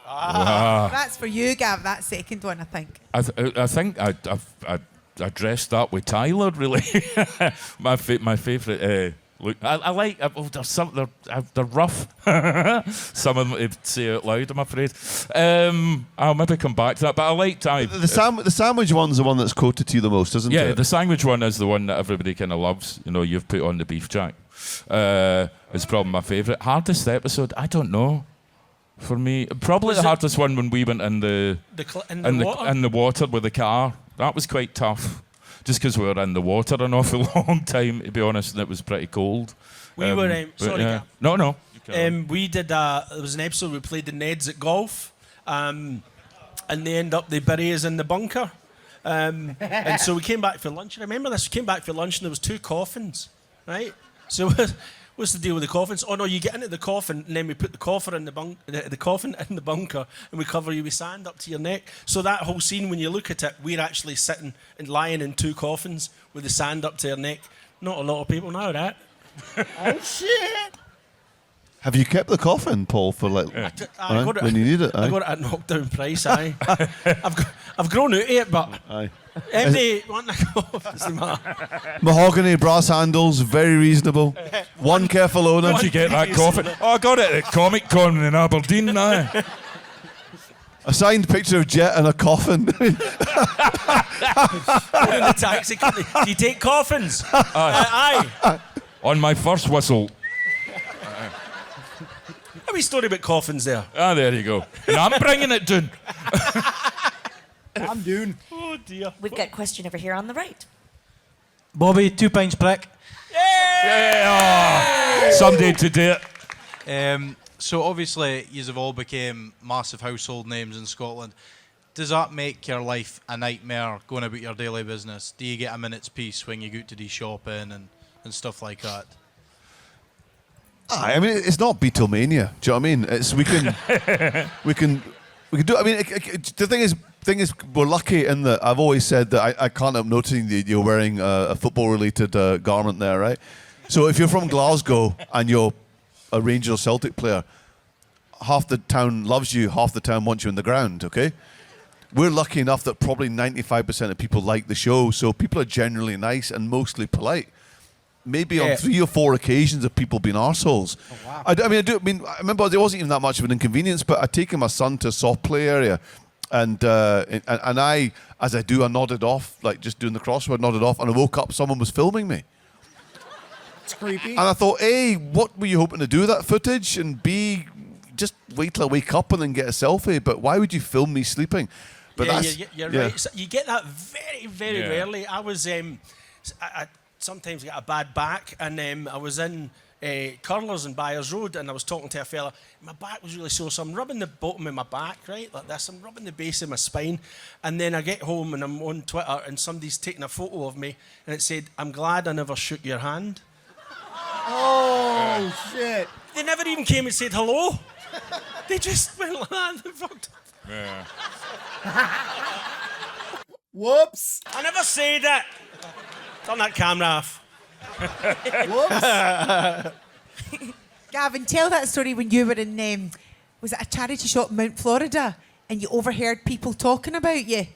Wow. That's for you, Gav, that second one, I think. I think I dressed that with Tyler, really. my favourite look. I like. They're rough. Some of them to say out loud, I'm afraid. I'll maybe come back to that, but I like Ty. The sandwich one's the one that's quoted to you the most, isn't it? Yeah, the sandwich one is the one that everybody kind of loves. You know, you've put on the beef jack. It's probably my favourite. Hardest episode? I don't know. For me, probably the hardest one when we went in the water with the car. That was quite tough, just because we were in the water an awful long time, to be honest, and it was pretty cold. We were sorry, yeah. Gav. No. We did. There was an episode we played the Neds at golf, and they bury us in the bunker. And so we came back for lunch. I remember this. We came back for lunch and there was 2 coffins, right? So what's the deal with the coffins? Oh no, you get into the coffin and then we put the coffin in the coffin in the bunker and we cover you with sand up to your neck. So that whole scene, when you look at it, we're actually sitting and lying in 2 coffins with the sand up to our neck. Not a lot of people know that. Oh shit! Have you kept the coffin, Paul, for like when you need it? I got it at knockdown price. Aye. I've grown out of it, but aye. Empty, want the coffin. Mahogany, brass handles, very reasonable. One careful owner. Did you get that coffin? Oh, I got it at Comic Con in Aberdeen now. A signed picture of Jet and a coffin. In the taxi company. Do you take coffins? Aye. On my first whistle. A wee story about coffins there. Ah, there you go. And I'm bringing it down. I'm doing. Oh dear. We've got a question over here on the right. Bobby, 2 pints prick. Yeah! Oh, someday to do it. So obviously, you have all became massive household names in Scotland. Does that make your life a nightmare going about your daily business? Do you get a minute's peace when you go to do shopping and stuff like that? I mean, it's not Beatlemania. Do you know what I mean? It's we can do. I mean, the thing is, we're lucky in that I've always said that I can't help noticing that you're wearing a football-related garment there, right? So if you're from Glasgow and you're a Rangers or Celtic player, half the town loves you, half the town wants you in the ground. Okay, we're lucky enough that probably 95% of people like the show, so people are generally nice and mostly polite. Maybe on 3 or 4 occasions have people been arseholes. Oh, wow. I remember there wasn't even that much of an inconvenience, but I'd taken my son to a soft play area, and I, as I do, I nodded off, like just doing the crossword, nodded off, and I woke up, someone was filming me. It's creepy. And I thought, A, what were you hoping to do with that footage? And B, just wait till I wake up and then get a selfie. But why would you film me sleeping? But you're right. So you get that very, very rarely. I was, I sometimes get a bad back, and I was in Curlers in Byers Road, and I was talking to a fella. My back was really sore, so I'm rubbing the bottom of my back, right, like this. I'm rubbing the base of my spine, and then I get home and I'm on Twitter, and somebody's taking a photo of me, and it said, "I'm glad I never shook your hand." Oh shit! They never even came and said hello. They just went like that and fucked up. Yeah. Whoops. I never said it. Turn that camera off. Whoops. Gavin, tell that story when you were in, was it a charity shop in Mount Florida, and you overheard people talking about you?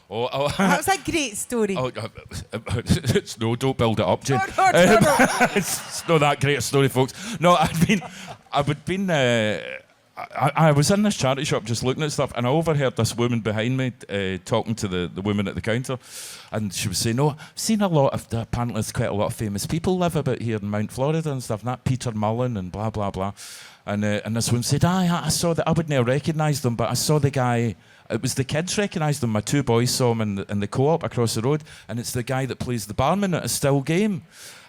That was a great story. It's no, don't build it up, Jane. No. It's not that great a story, folks. No, I was in this charity shop just looking at stuff, and I overheard this woman behind me talking to the woman at the counter, and she was saying, I've seen a lot of, apparently there's quite a lot of famous people live about here in Mount Florida and stuff, and that Peter Mullen and blah, blah, blah. And this woman said, I saw that, I wouldn't have recognised them, but I saw the guy, it was the kids recognised them, my two boys saw him in the co-op across the road, and it's the guy that plays the barman at a still game.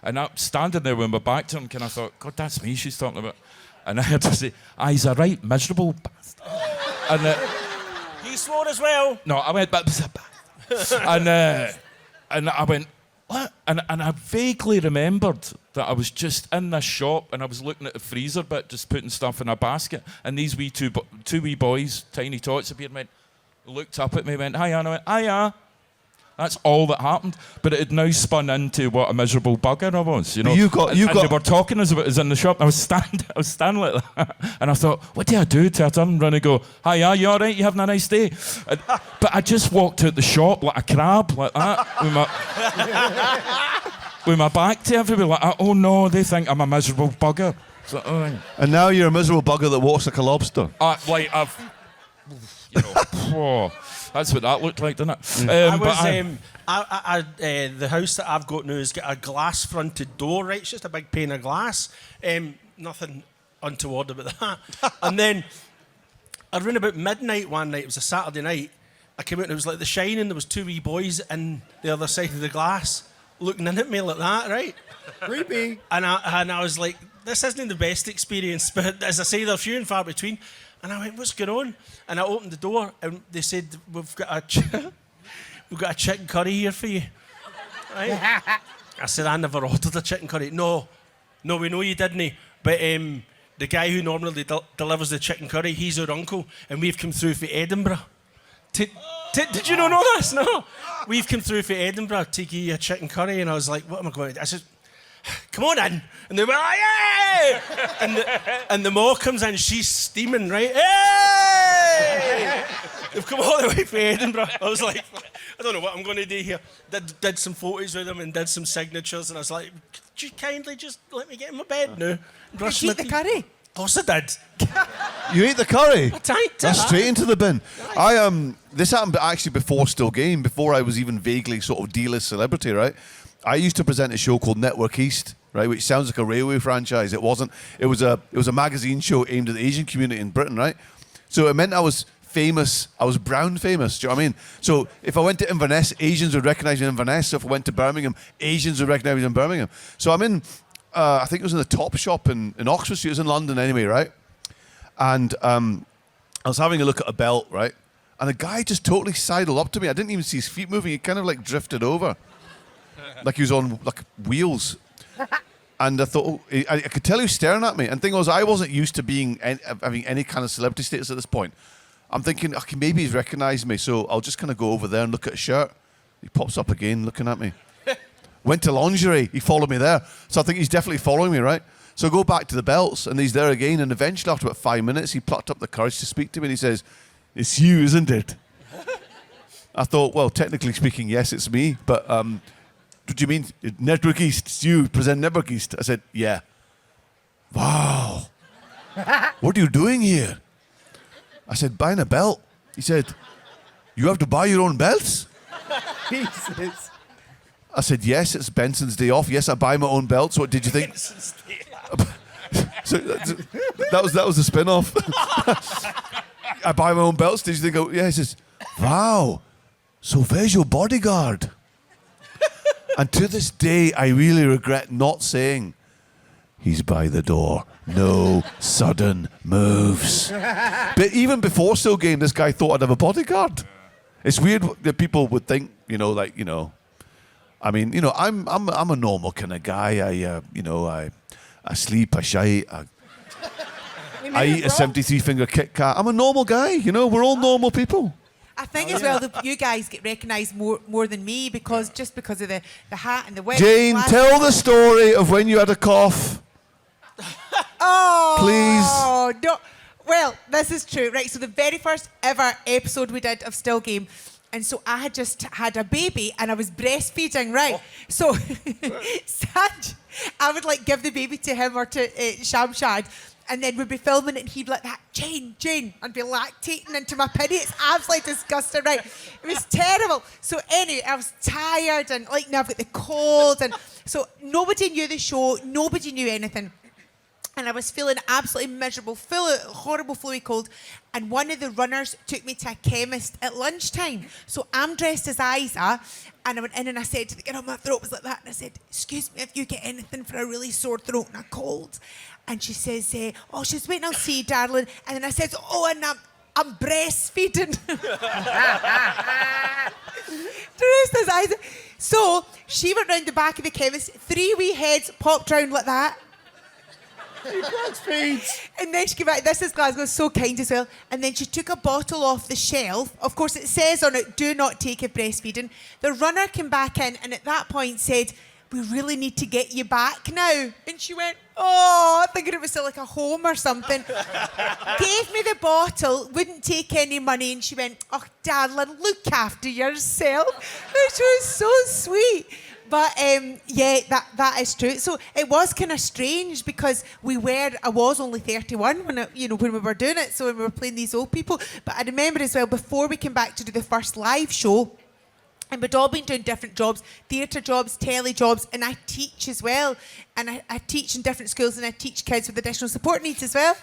And I'm standing there with my back to him, and I thought, God, that's me she's talking about. And I heard her say, he's a right miserable bastard. And he swore as well. No, I went, but and I went, what? And I vaguely remembered that I was just in this shop and I was looking at the freezer bit, just putting stuff in a basket, and these two wee boys, tiny tots, appeared and looked up at me, went, hiya, and I went, hiya. That's all that happened, but it had now spun into what a miserable bugger I was, you know. You got. They were talking as about us in the shop. And I was standing like that, and I thought, what do I do? To I turn around and go, hiya, you all right? You having a nice day? But I just walked out the shop like a crab, like that, with my back to everybody, like, oh no, they think I'm a miserable bugger. So, and now you're a miserable bugger that walks like a lobster. That's what that looked like, didn't it? The house that I've got now has got a glass-fronted door, right? It's just a big pane of glass. Nothing untoward about that. And then, around about midnight one night, it was a Saturday night, I came out and it was like The Shining, there was two wee boys in the other side of the glass, looking in at me like that, right? Creepy. And I was like, this isn't the best experience, but as I say, they're few and far between. And I went, what's going on? And I opened the door and they said, we've got a chicken curry here for you. Right? I said, I never ordered a chicken curry. No, we know you didn't. But the guy who normally delivers the chicken curry, he's our uncle, and we've come through for Edinburgh. Did you not know this? No. We've come through for Edinburgh to give you a chicken curry, and I was like, what am I going to do? I said, come on in. And they were like, hey! And the ma comes in, she's steaming, right? Hey! They've come all the way from Edinburgh. I was like, I don't know what I'm going to do here. Did some photos with them and did some signatures, and I was like, could you kindly just let me get in my bed now? Did you eat the curry? Of course I did. You ate the curry? That's straight into the bin. This happened actually before Still Game, before I was even vaguely sort of D-list celebrity, right? I used to present a show called Network East, right, which sounds like a railway franchise. It wasn't. It was a magazine show aimed at the Asian community in Britain, right? So it meant I was famous. I was brown famous. Do you know what I mean? So if I went to Inverness, Asians would recognise me in Inverness. So if I went to Birmingham, Asians would recognise me in Birmingham. So I'm in. I think it was in the Top Shop in Oxford Street. It was in London anyway, right? And I was having a look at a belt, right? And the guy just totally sidled up to me. I didn't even see his feet moving. He kind of like drifted over. Like he was on like wheels, and I thought I could tell he was staring at me. And the thing was, I wasn't used to having any kind of celebrity status at this point. I'm thinking, okay, maybe he's recognised me, so I'll just kind of go over there and look at his shirt. He pops up again, looking at me. Went to lingerie. He followed me there, so I think he's definitely following me, right? So I go back to the belts, and he's there again. And eventually, after about 5 minutes, he plucked up the courage to speak to me, and he says, "It's you, isn't it?" I thought, well, technically speaking, yes, it's me, but. Do you mean Network East? It's you present Network East? I said, yeah. Wow. What are you doing here? I said, buying a belt. He said, you have to buy your own belts? Jesus. I said, yes, it's Benson's day off. Yes, I buy my own belts. What did you think? So that was the spin-off. I buy my own belts. Did you think? Yeah, he says, wow. So where's your bodyguard? And to this day, I really regret not saying, he's by the door. No sudden moves. But even before Still Game, this guy thought I'd have a bodyguard. It's weird that people would think, I mean, I'm a normal kind of guy. I sleep, I shite, I eat a 73-finger Kit Kat. I'm a normal guy, we're all normal people. I think as well that you guys get recognised more than me because just because of the hat and the wig. Jane, tell the story of when you had a cough. Oh, please. No. Well, this is true, right? So the very first ever episode we did of Still Game, and so I had just had a baby and I was breastfeeding, right? So Sanj, I would like give the baby to him or to Shamshad, and then we'd be filming it and he'd be like that, Jane, and be lactating into my penny. It's absolutely disgusting, right? It was terrible. So anyway, I was tired and like now I've got the cold, and so nobody knew the show, nobody knew anything. And I was feeling absolutely miserable, full of horrible flu cold. And one of the runners took me to a chemist at lunchtime. So I'm dressed as Isa. And I went in and I said to the girl, my throat was like that. And I said, excuse me if you get anything for a really sore throat and a cold. And she says, she's waiting, I'll see you, darling. And then I said, and I'm breastfeeding. Dressed as Isa. So she went round the back of the chemist. 3 wee heads popped round like that. And then she came back. This is Glasgow, so kind as well. And then she took a bottle off the shelf. Of course, it says on it, do not take if breastfeeding. The runner came back in and at that point said, we really need to get you back now. And she went, thinking it was still like a home or something. Gave me the bottle, wouldn't take any money. And she went, darling, look after yourself. Which was so sweet. But that is true. So it was kind of strange because I was only 31 when we were doing it. So when we were playing these old people. But I remember as well, before we came back to do the first live show, and we'd all been doing different jobs, theatre jobs, telly jobs, and I teach as well. And I teach in different schools and I teach kids with additional support needs as well.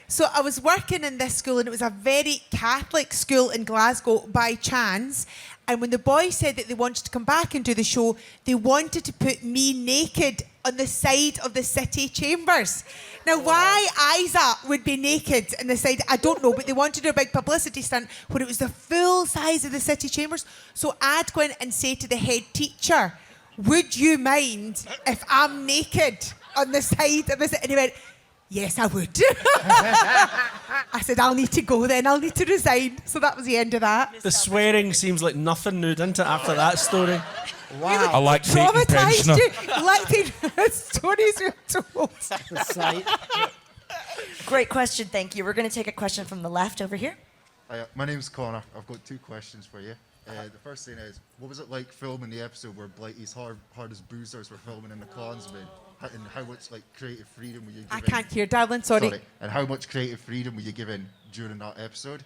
So I was working in this school and it was a very Catholic school in Glasgow by chance. And when the boys said that they wanted to come back and do the show, they wanted to put me naked on the side of the city chambers. Now, why Isa would be naked on the side, I don't know, but they wanted to do a big publicity stunt where it was the full size of the city chambers. So I'd go in and say to the head teacher, would you mind if I'm naked on the side of the city? And he went, yes, I would. I said, I'll need to go then. I'll need to resign. So that was the end of that. The swearing seems like nothing new, didn't it, after that story? Wow. I like traumatised you. Lactating stories we told. Great question, thank you. We're going to take a question from the left over here. Hi, my name's Connor. I've got 2 questions for you. The first thing is, what was it like filming the episode where Blighty's hardest boozers were filming in the Klansman? And how much creative freedom were you given? I can't hear, darling, sorry. And how much creative freedom were you given during that episode?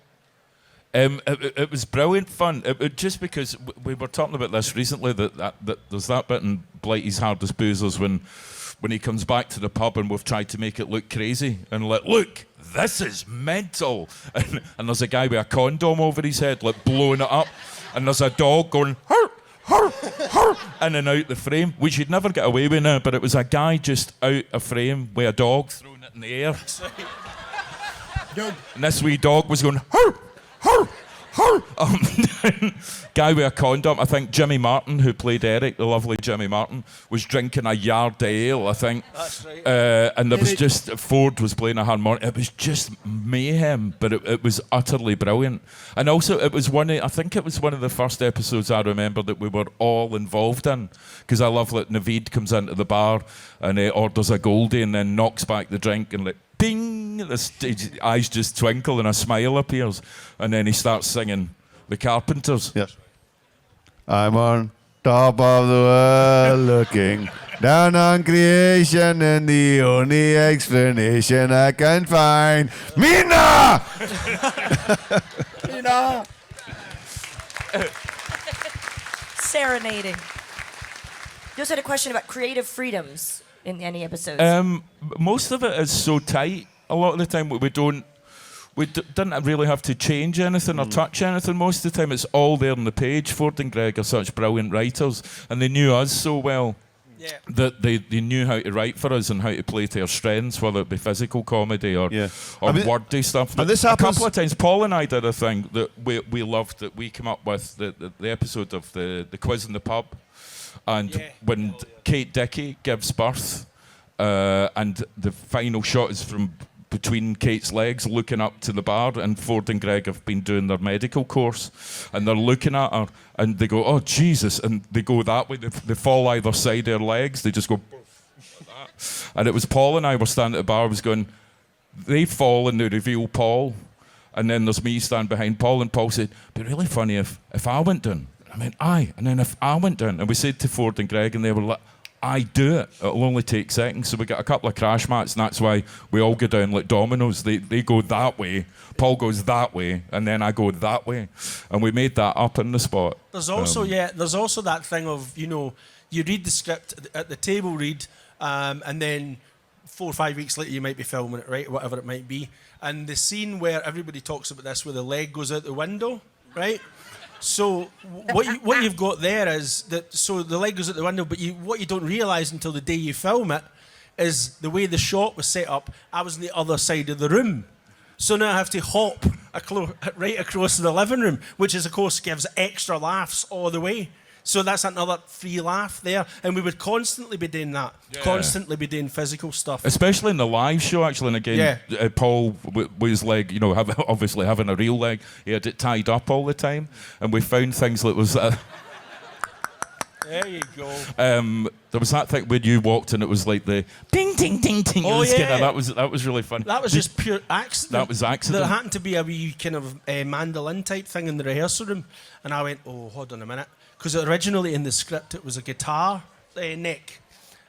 It was brilliant fun. Just because we were talking about this recently, that there's that bit in Blighty's Hardest Boozers when he comes back to the pub and we've tried to make it look crazy and look, this is mental. And there's a guy with a condom over his head, blowing it up. And there's a dog going, hur, hur, hur, in and out the frame, which you'd never get away with now, but it was a guy just out of frame with a dog throwing it in the air. And this wee dog was going, hur, hur, hur. Guy with a condom, I think Jimmy Martin, who played Eric, the lovely Jimmy Martin, was drinking a yard of ale, I think. That's right. And there was just, Ford was playing a harmonica. It was just mayhem, but it was utterly brilliant. And also, I think it was one of the first episodes I remember that we were all involved in, because I love that Naveed comes into the bar and orders a Goldie and then knocks back the drink and bing, his eyes just twinkle and a smile appears. And then he starts singing The Carpenters. Yes. I'm on top of the world looking down on creation, and the only explanation I can find, Mina! Mina! Serenading. You also had a question about creative freedoms in any episodes. Most of it is so tight. A lot of the time we didn't really have to change anything or touch anything. Most of the time it's all there on the page. Ford and Greg are such brilliant writers, and they knew us so well that they knew how to write for us and how to play to our strengths, whether it be physical comedy or wordy stuff. And this a happens couple of times, Paul and I did a thing that we loved, that we came up with, the episode of the quiz in the pub. And when Kate Dickey gives birth, and the final shot is from between Kate's legs looking up to the bar, and Ford and Greg have been doing their medical course, and they're looking at her, and they go, "Oh, Jesus," and they go that way. They fall either side of their legs. They just go like that. And it was Paul and I were standing at the bar, was going, they fall and they reveal Paul, and then there's me standing behind Paul, and Paul said, "It'd be really funny if I went down." I went, "Aye," and then if I went down, and we said to Ford and Greg, and they were like, "I do it. It'll only take seconds." So we got a couple of crash mats, and that's why we all go down like dominoes. They go that way, Paul goes that way, and then I go that way, and we made that up on the spot. There's also there's also that thing of, you know, you read the script at the table read, and then 4 or 5 weeks later you might be filming it, right, or whatever it might be, and the scene where everybody talks about this, where the leg goes out the window, right? So what you've got there is that, so the leg goes out the window, but what you don't realise until the day you film it is the way the shot was set up. I was on the other side of the room, so now I have to hop right across the living room, which is, of course, gives extra laughs all the way. So that's another free laugh there, and we would constantly be doing that, constantly be doing physical stuff. Especially in the live show, actually, and again, Paul with his leg, you know, obviously having a real leg, he had it tied up all the time, and we found things that was... There you go. There was that thing when you walked and it was like the ding, ding, ding, ding. Oh, yeah. That was really fun. That was just pure accident. That was accident. There happened to be a wee kind of mandolin type thing in the rehearsal room, and I went, "Oh, hold on a minute," because originally in the script it was a guitar neck,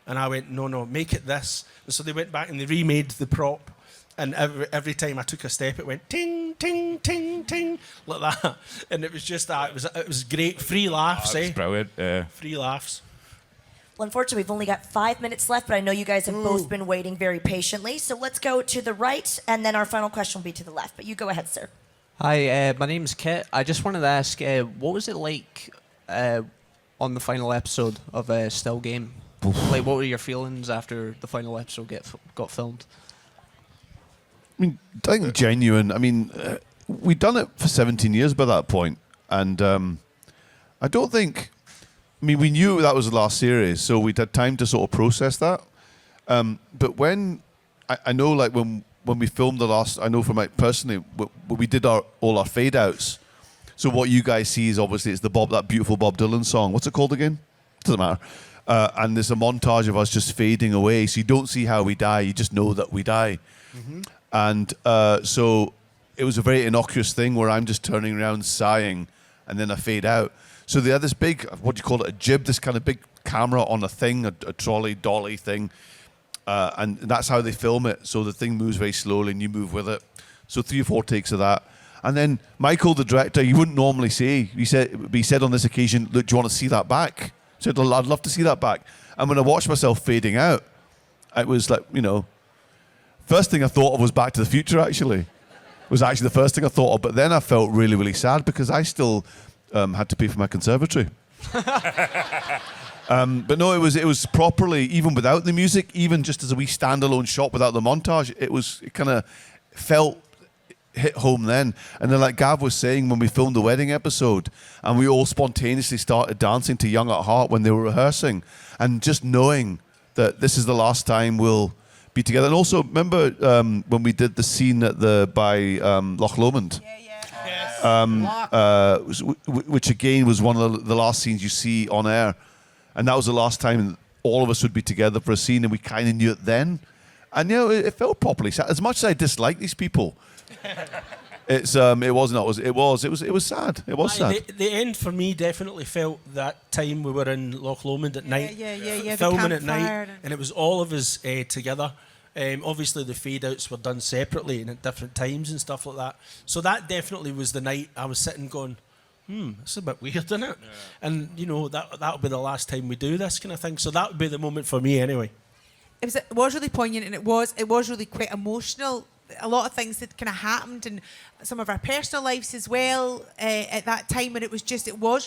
and I went, "No, make it this." And so they went back and they remade the prop, and every time I took a step it went ting, ting, ting, ting, like that, and it was just that. It was great, free laughs. It was brilliant. Free laughs. Well, unfortunately, we've only got 5 minutes left, but I know you guys have both been waiting very patiently. So let's go to the right, and then our final question will be to the left. But you go ahead, sir. Hi, my name's Kit. I just wanted to ask, what was it like on the final episode of Still Game? Like, what were your feelings after the final episode got filmed? I mean, I think genuine. I mean, we'd done it for 17 years by that point, and I don't think... I mean, we knew that was the last series, so we'd had time to sort of process that. But when... I know, like, when we filmed the last... I know from, like, personally, we did all our fade-outs. So what you guys see is, obviously, it's that beautiful Bob Dylan song. What's it called again? Doesn't matter. And there's a montage of us just fading away, so you don't see how we die, you just know that we die. Mm-hmm. And so it was a very innocuous thing where I'm just turning around sighing and then I fade out. So they had this big, what do you call it, a jib, this kind of big camera on a thing, a trolley, dolly thing. And that's how they film it. So the thing moves very slowly and you move with it. So 3 or 4 takes of that. And then Michael, the director, you wouldn't normally say, he said on this occasion, "Look, do you want to see that back?" I said, "I'd love to see that back." And when I watched myself fading out, it was like, you know, first thing I thought of was Back to the Future, actually. It was actually the first thing I thought of. But then I felt really, really sad because I still had to pay for my conservatory. But no, it was properly, even without the music, even just as a wee standalone shot without the montage, it kind of hit home then. And then, like Gav was saying, when we filmed the wedding episode and we all spontaneously started dancing to Young at Heart when they were rehearsing, and just knowing that this is the last time we'll be together. And also, remember when we did the scene by Loch Lomond? Which again was one of the last scenes you see on air. And that was the last time all of us would be together for a scene, and we kind of knew it then. And, you know, it felt properly sad. As much as I dislike these people, it was sad. It was sad. The end for me definitely felt that time we were in Loch Lomond at night, Yeah, filming at night, and it was all of us together. Obviously, the fade-outs were done separately and at different times and stuff like that. So that definitely was the night I was sitting going, it's a bit weird, isn't it? Yeah. And, you know, that'll be the last time we do this kind of thing. So that would be the moment for me anyway. It was really poignant, and it was really quite emotional. A lot of things that kind of happened in some of our personal lives as well at that time, and it was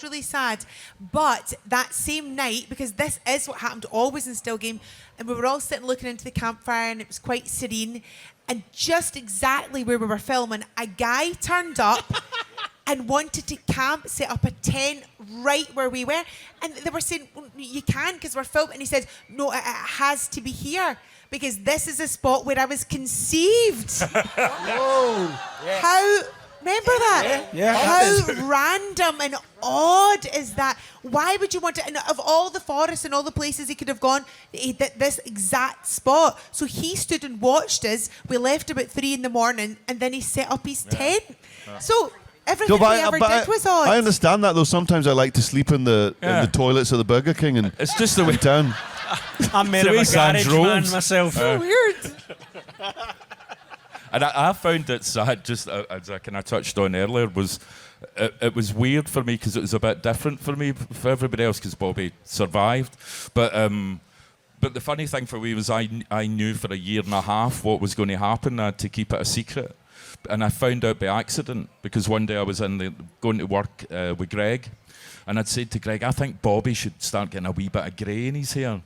really sad. But that same night, because this is what happened always in Still Game, and we were all sitting looking into the campfire, and it was quite serene, and just exactly where we were filming, a guy turned up and wanted to camp, set up a tent right where we were. And they were saying, well, you can't because we're filming. And he said, no, it has to be here because this is a spot where I was conceived. Whoa. How... Remember that? Yeah. How random and odd is that? Why would you want to? And of all the forests and all the places he could have gone, this exact spot. So he stood and watched us. We left about 3 a.m, and then he set up his tent. So everything we ever did was odd. I understand that though. Sometimes I like to sleep in the toilets of the Burger King, and it's just the way down. I'm made of a garage man myself. So weird. And I found it sad, just as I kind of touched on earlier, was it was weird for me because it was a bit different for me, for everybody else, because Bobby survived. But the funny thing for me was I knew for a year and a half what was going to happen. I had to keep it a secret. And I found out by accident, because one day I was going to work with Greg, and I'd said to Greg, I think Bobby should start getting a wee bit of grey in his hair.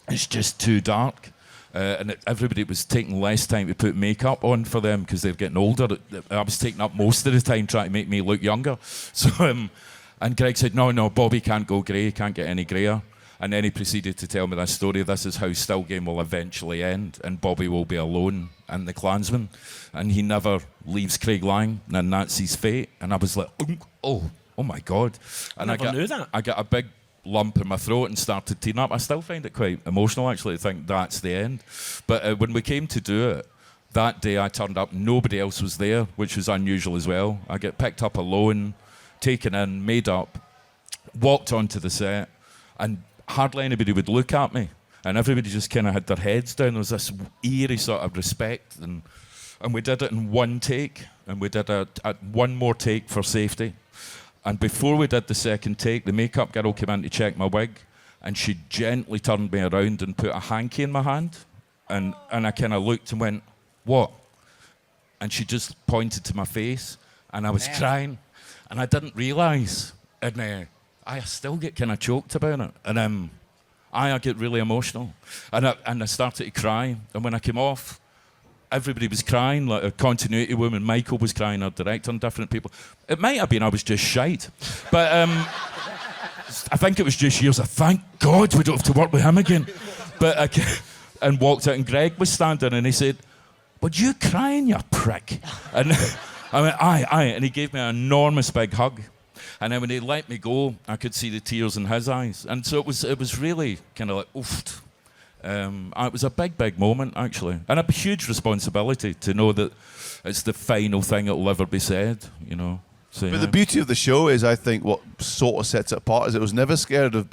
It's just too dark. And everybody was taking less time to put makeup on for them because they're getting older. I was taking up most of the time trying to make me look younger. So, and Greg said, no, Bobby can't go grey, he can't get any greyer. And then he proceeded to tell me this story. This is how Still Game will eventually end, and Bobby will be alone in the Klansman, and he never leaves Craig Lang, and that's his fate. And I was like, oh my God. And I knew that. I got a big lump in my throat and started tearing up. I still find it quite emotional, actually, to think that's the end. But when we came to do it, that day I turned up, nobody else was there, which was unusual as well. I get picked up alone, taken in, made up, walked onto the set, and hardly anybody would look at me. And everybody just kind of had their heads down. There was this eerie sort of respect. And we did it in one take, and we did one more take for safety. And before we did the second take, the makeup girl came in to check my wig, and she gently turned me around and put a hanky in my hand. And I kind of looked and went, what? And she just pointed to my face, and I was crying. And I didn't realise. And I still get kind of choked about it. And I get really emotional. And I started to cry. And when I came off, everybody was crying, like a continuity woman. Michael was crying, our director, and different people. It might have been I was just shite. But I think it was just years of, thank God we don't have to work with him again. But and walked out, and Greg was standing, and he said, "Would you crying, you prick?" And I went, aye. And he gave me an enormous big hug. And then when he let me go, I could see the tears in his eyes. And so it was really kind of like, oof. It was a big moment, actually. And a huge responsibility to know that it's the final thing that will ever be said, you know. So, but the beauty of the show is, I think, what sort of sets it apart is it was never scared of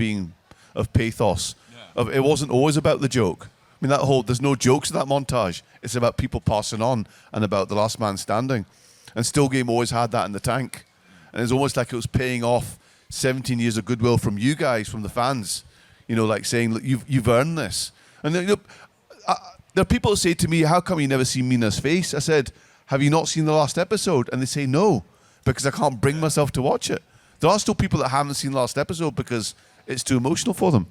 pathos. Yeah. It wasn't always about the joke. I mean, there's no jokes in that montage. It's about people passing on and about the last man standing. And Still Game always had that in the tank. And it's almost like it was paying off 17 years of goodwill from you guys, from the fans. You know, like saying, look, you've earned this. And there are people who say to me, how come you never see Mina's face? I said, have you not seen the last episode? And they say no, because I can't bring myself to watch it. There are still people that haven't seen the last episode because it's too emotional for them.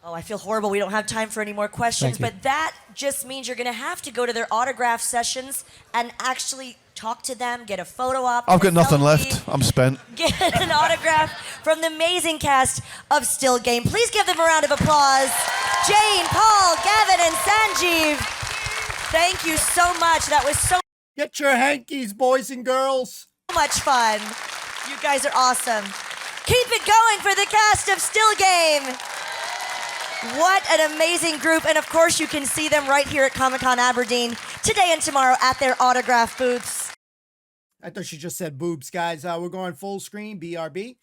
Oh, I feel horrible. We don't have time for any more questions, but that just means you're going to have to go to their autograph sessions and actually talk to them, get a photo op. I've got nothing left. I'm spent. Get an autograph from the amazing cast of Still Game. Please give them a round of applause. Jane, Paul, Gavin, and Sanjeev. Thank you so much. That was so... Get your hankies, boys and girls. much fun. You guys are awesome. Keep it going for the cast of Still Game. What an amazing group. And of course, you can see them right here at Comic-Con Aberdeen today and tomorrow at their autograph booths. I thought she just said boobs, guys. We're going full screen, BRB.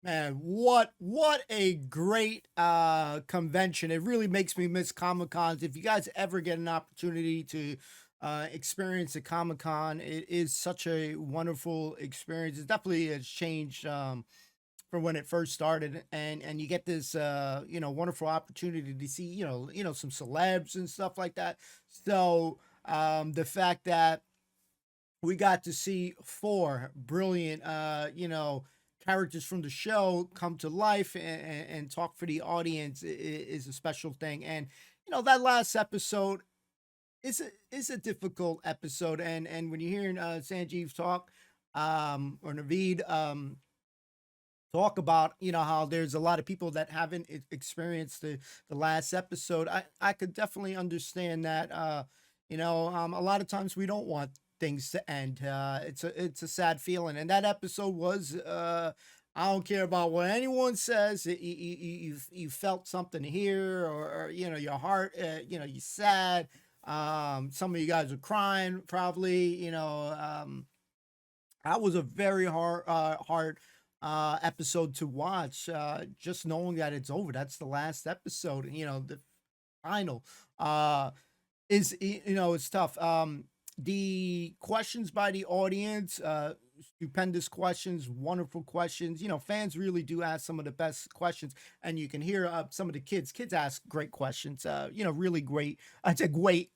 Man, what a great convention. It really makes me miss Comic-Cons. If you guys ever get an opportunity to experience a Comic-Con, it is such a wonderful experience. It definitely has changed from when it first started, and you get this wonderful opportunity to see some celebs and stuff like that. So the fact that we got to see 4 brilliant characters from the show come to life and talk for the audience is a special thing. And that last episode, it's a difficult episode, and when you're hearing Sanjeev talk, or Naveed talk about how there's a lot of people that haven't experienced the last episode. I could definitely understand that. A lot of times we don't want things to end. It's a sad feeling, and that episode was. I don't care about what anyone says. You felt something here, or your heart. You're sad. Some of you guys are crying, probably. That was a very hard episode to watch. Just knowing that it's over. That's the last episode. The final it's tough. The questions by the audience, stupendous questions, wonderful questions. Fans really do ask some of the best questions, and you can hear some of the kids. Kids ask great questions. Really great. I'd say great,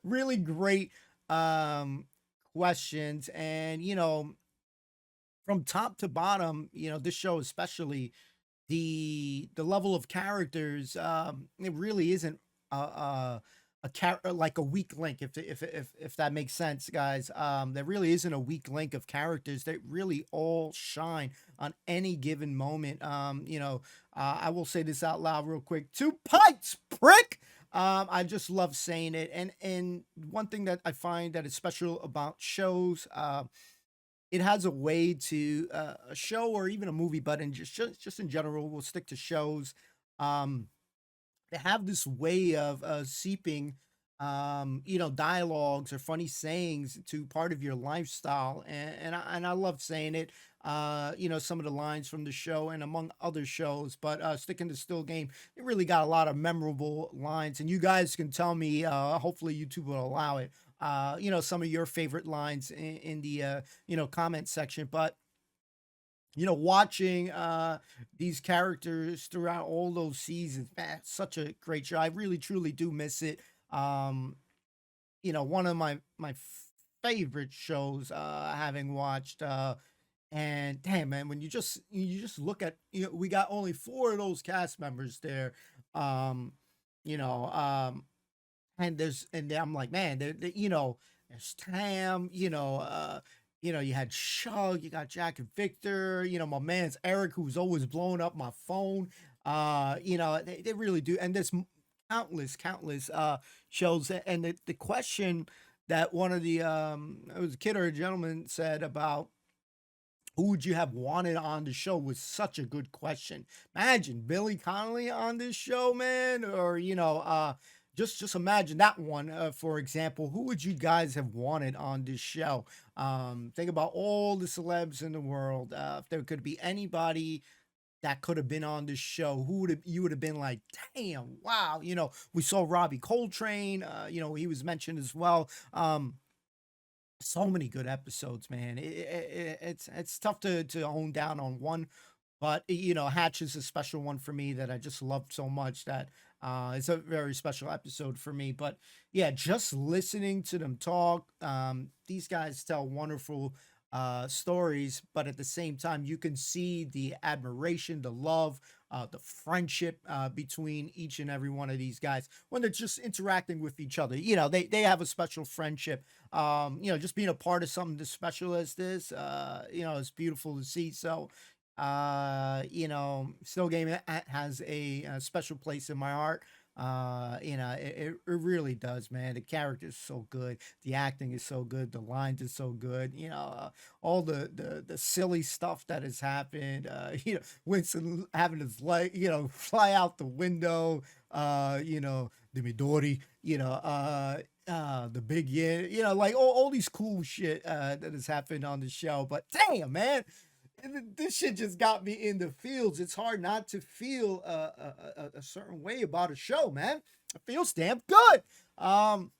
really great questions, and from top to bottom, this show especially, the level of characters, it really isn't like a weak link, if that makes sense, guys. There really isn't a weak link of characters. They really all shine on any given moment. I will say this out loud real quick. Two Pikes, prick. I just love saying it. And one thing that I find that is special about shows, it has a way to a show or even a movie, but just in general, we'll stick to shows. They have this way of seeping, dialogues or funny sayings to part of your lifestyle, and I love saying it. Some of the lines from the show and among other shows, but sticking to Still Game, it really got a lot of memorable lines, and you guys can tell me. Hopefully, YouTube will allow it. Some of your favorite lines in the comment section, but watching these characters throughout all those seasons, man, such a great show. I really truly do miss it. One of my favorite shows, having watched, and damn, man, when you just look at, we got only 4 of those cast members there. You know and I'm like, man, there's Tam, you had Shug, you got Jack and Victor, my man's Eric, who's always blowing up my phone. They really do. And there's countless shows. And the question that one of the it was a kid or a gentleman said about who would you have wanted on the show was such a good question. Imagine Billy Connolly on this show, man, or just imagine that one. For example, who would you guys have wanted on this show? Think about all the celebs in the world. If there could be anybody that could have been on this show, you would have been like, damn, wow. We saw Robbie Coltrane. He was mentioned as well. So many good episodes, man. It's tough to hone down on one, but Hatch is a special one for me that I just loved so much that it's a very special episode for me. But yeah, just listening to them talk, these guys tell wonderful stories, but at the same time, you can see the admiration, the love, the friendship between each and every one of these guys when they're just interacting with each other. They have a special friendship. Just being a part of something as special as this, it's beautiful to see. So, Still Game has a special place in my heart. It really does, man. The character is so good, the acting is so good, the lines are so good. All the silly stuff that has happened. Winston having his leg, fly out the window. The Midori. The big like all these cool shit that has happened on the show. But damn, man. This shit just got me in the feels. It's hard not to feel a certain way about a show, man. It feels damn good. So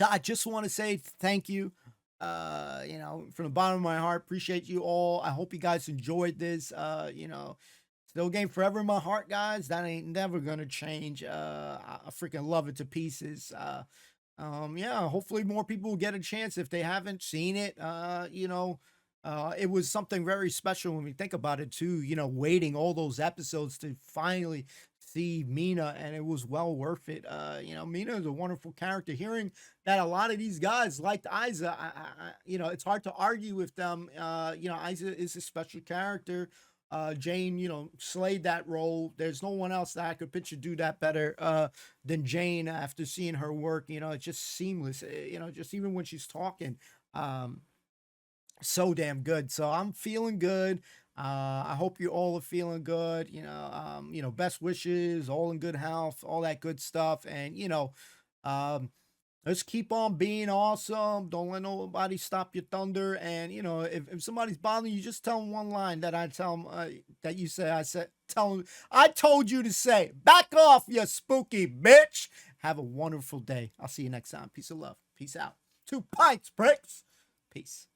I just want to say thank you. From the bottom of my heart, appreciate you all. I hope you guys enjoyed this. Still Game forever in my heart, guys. That ain't never gonna change. I freaking love it to pieces. Hopefully more people will get a chance if they haven't seen it. It was something very special when we think about it too, waiting all those episodes to finally see Mina, and it was well worth it. Mina is a wonderful character. Hearing that a lot of these guys liked Isa, it's hard to argue with them. Isa is a special character. Jane, slayed that role. There's no one else that I could picture do that better than Jane after seeing her work. It's just seamless. Just even when she's talking, so damn good. So I'm feeling good. I hope you all are feeling good. Best wishes, all in good health, all that good stuff. And let's keep on being awesome. Don't let nobody stop your thunder. And if somebody's bothering you, just tell them one line that I tell them that you say. Tell them I told you to say. Back off, you spooky bitch. Have a wonderful day. I'll see you next time. Peace of love. Peace out. 2 pints, pricks. Peace.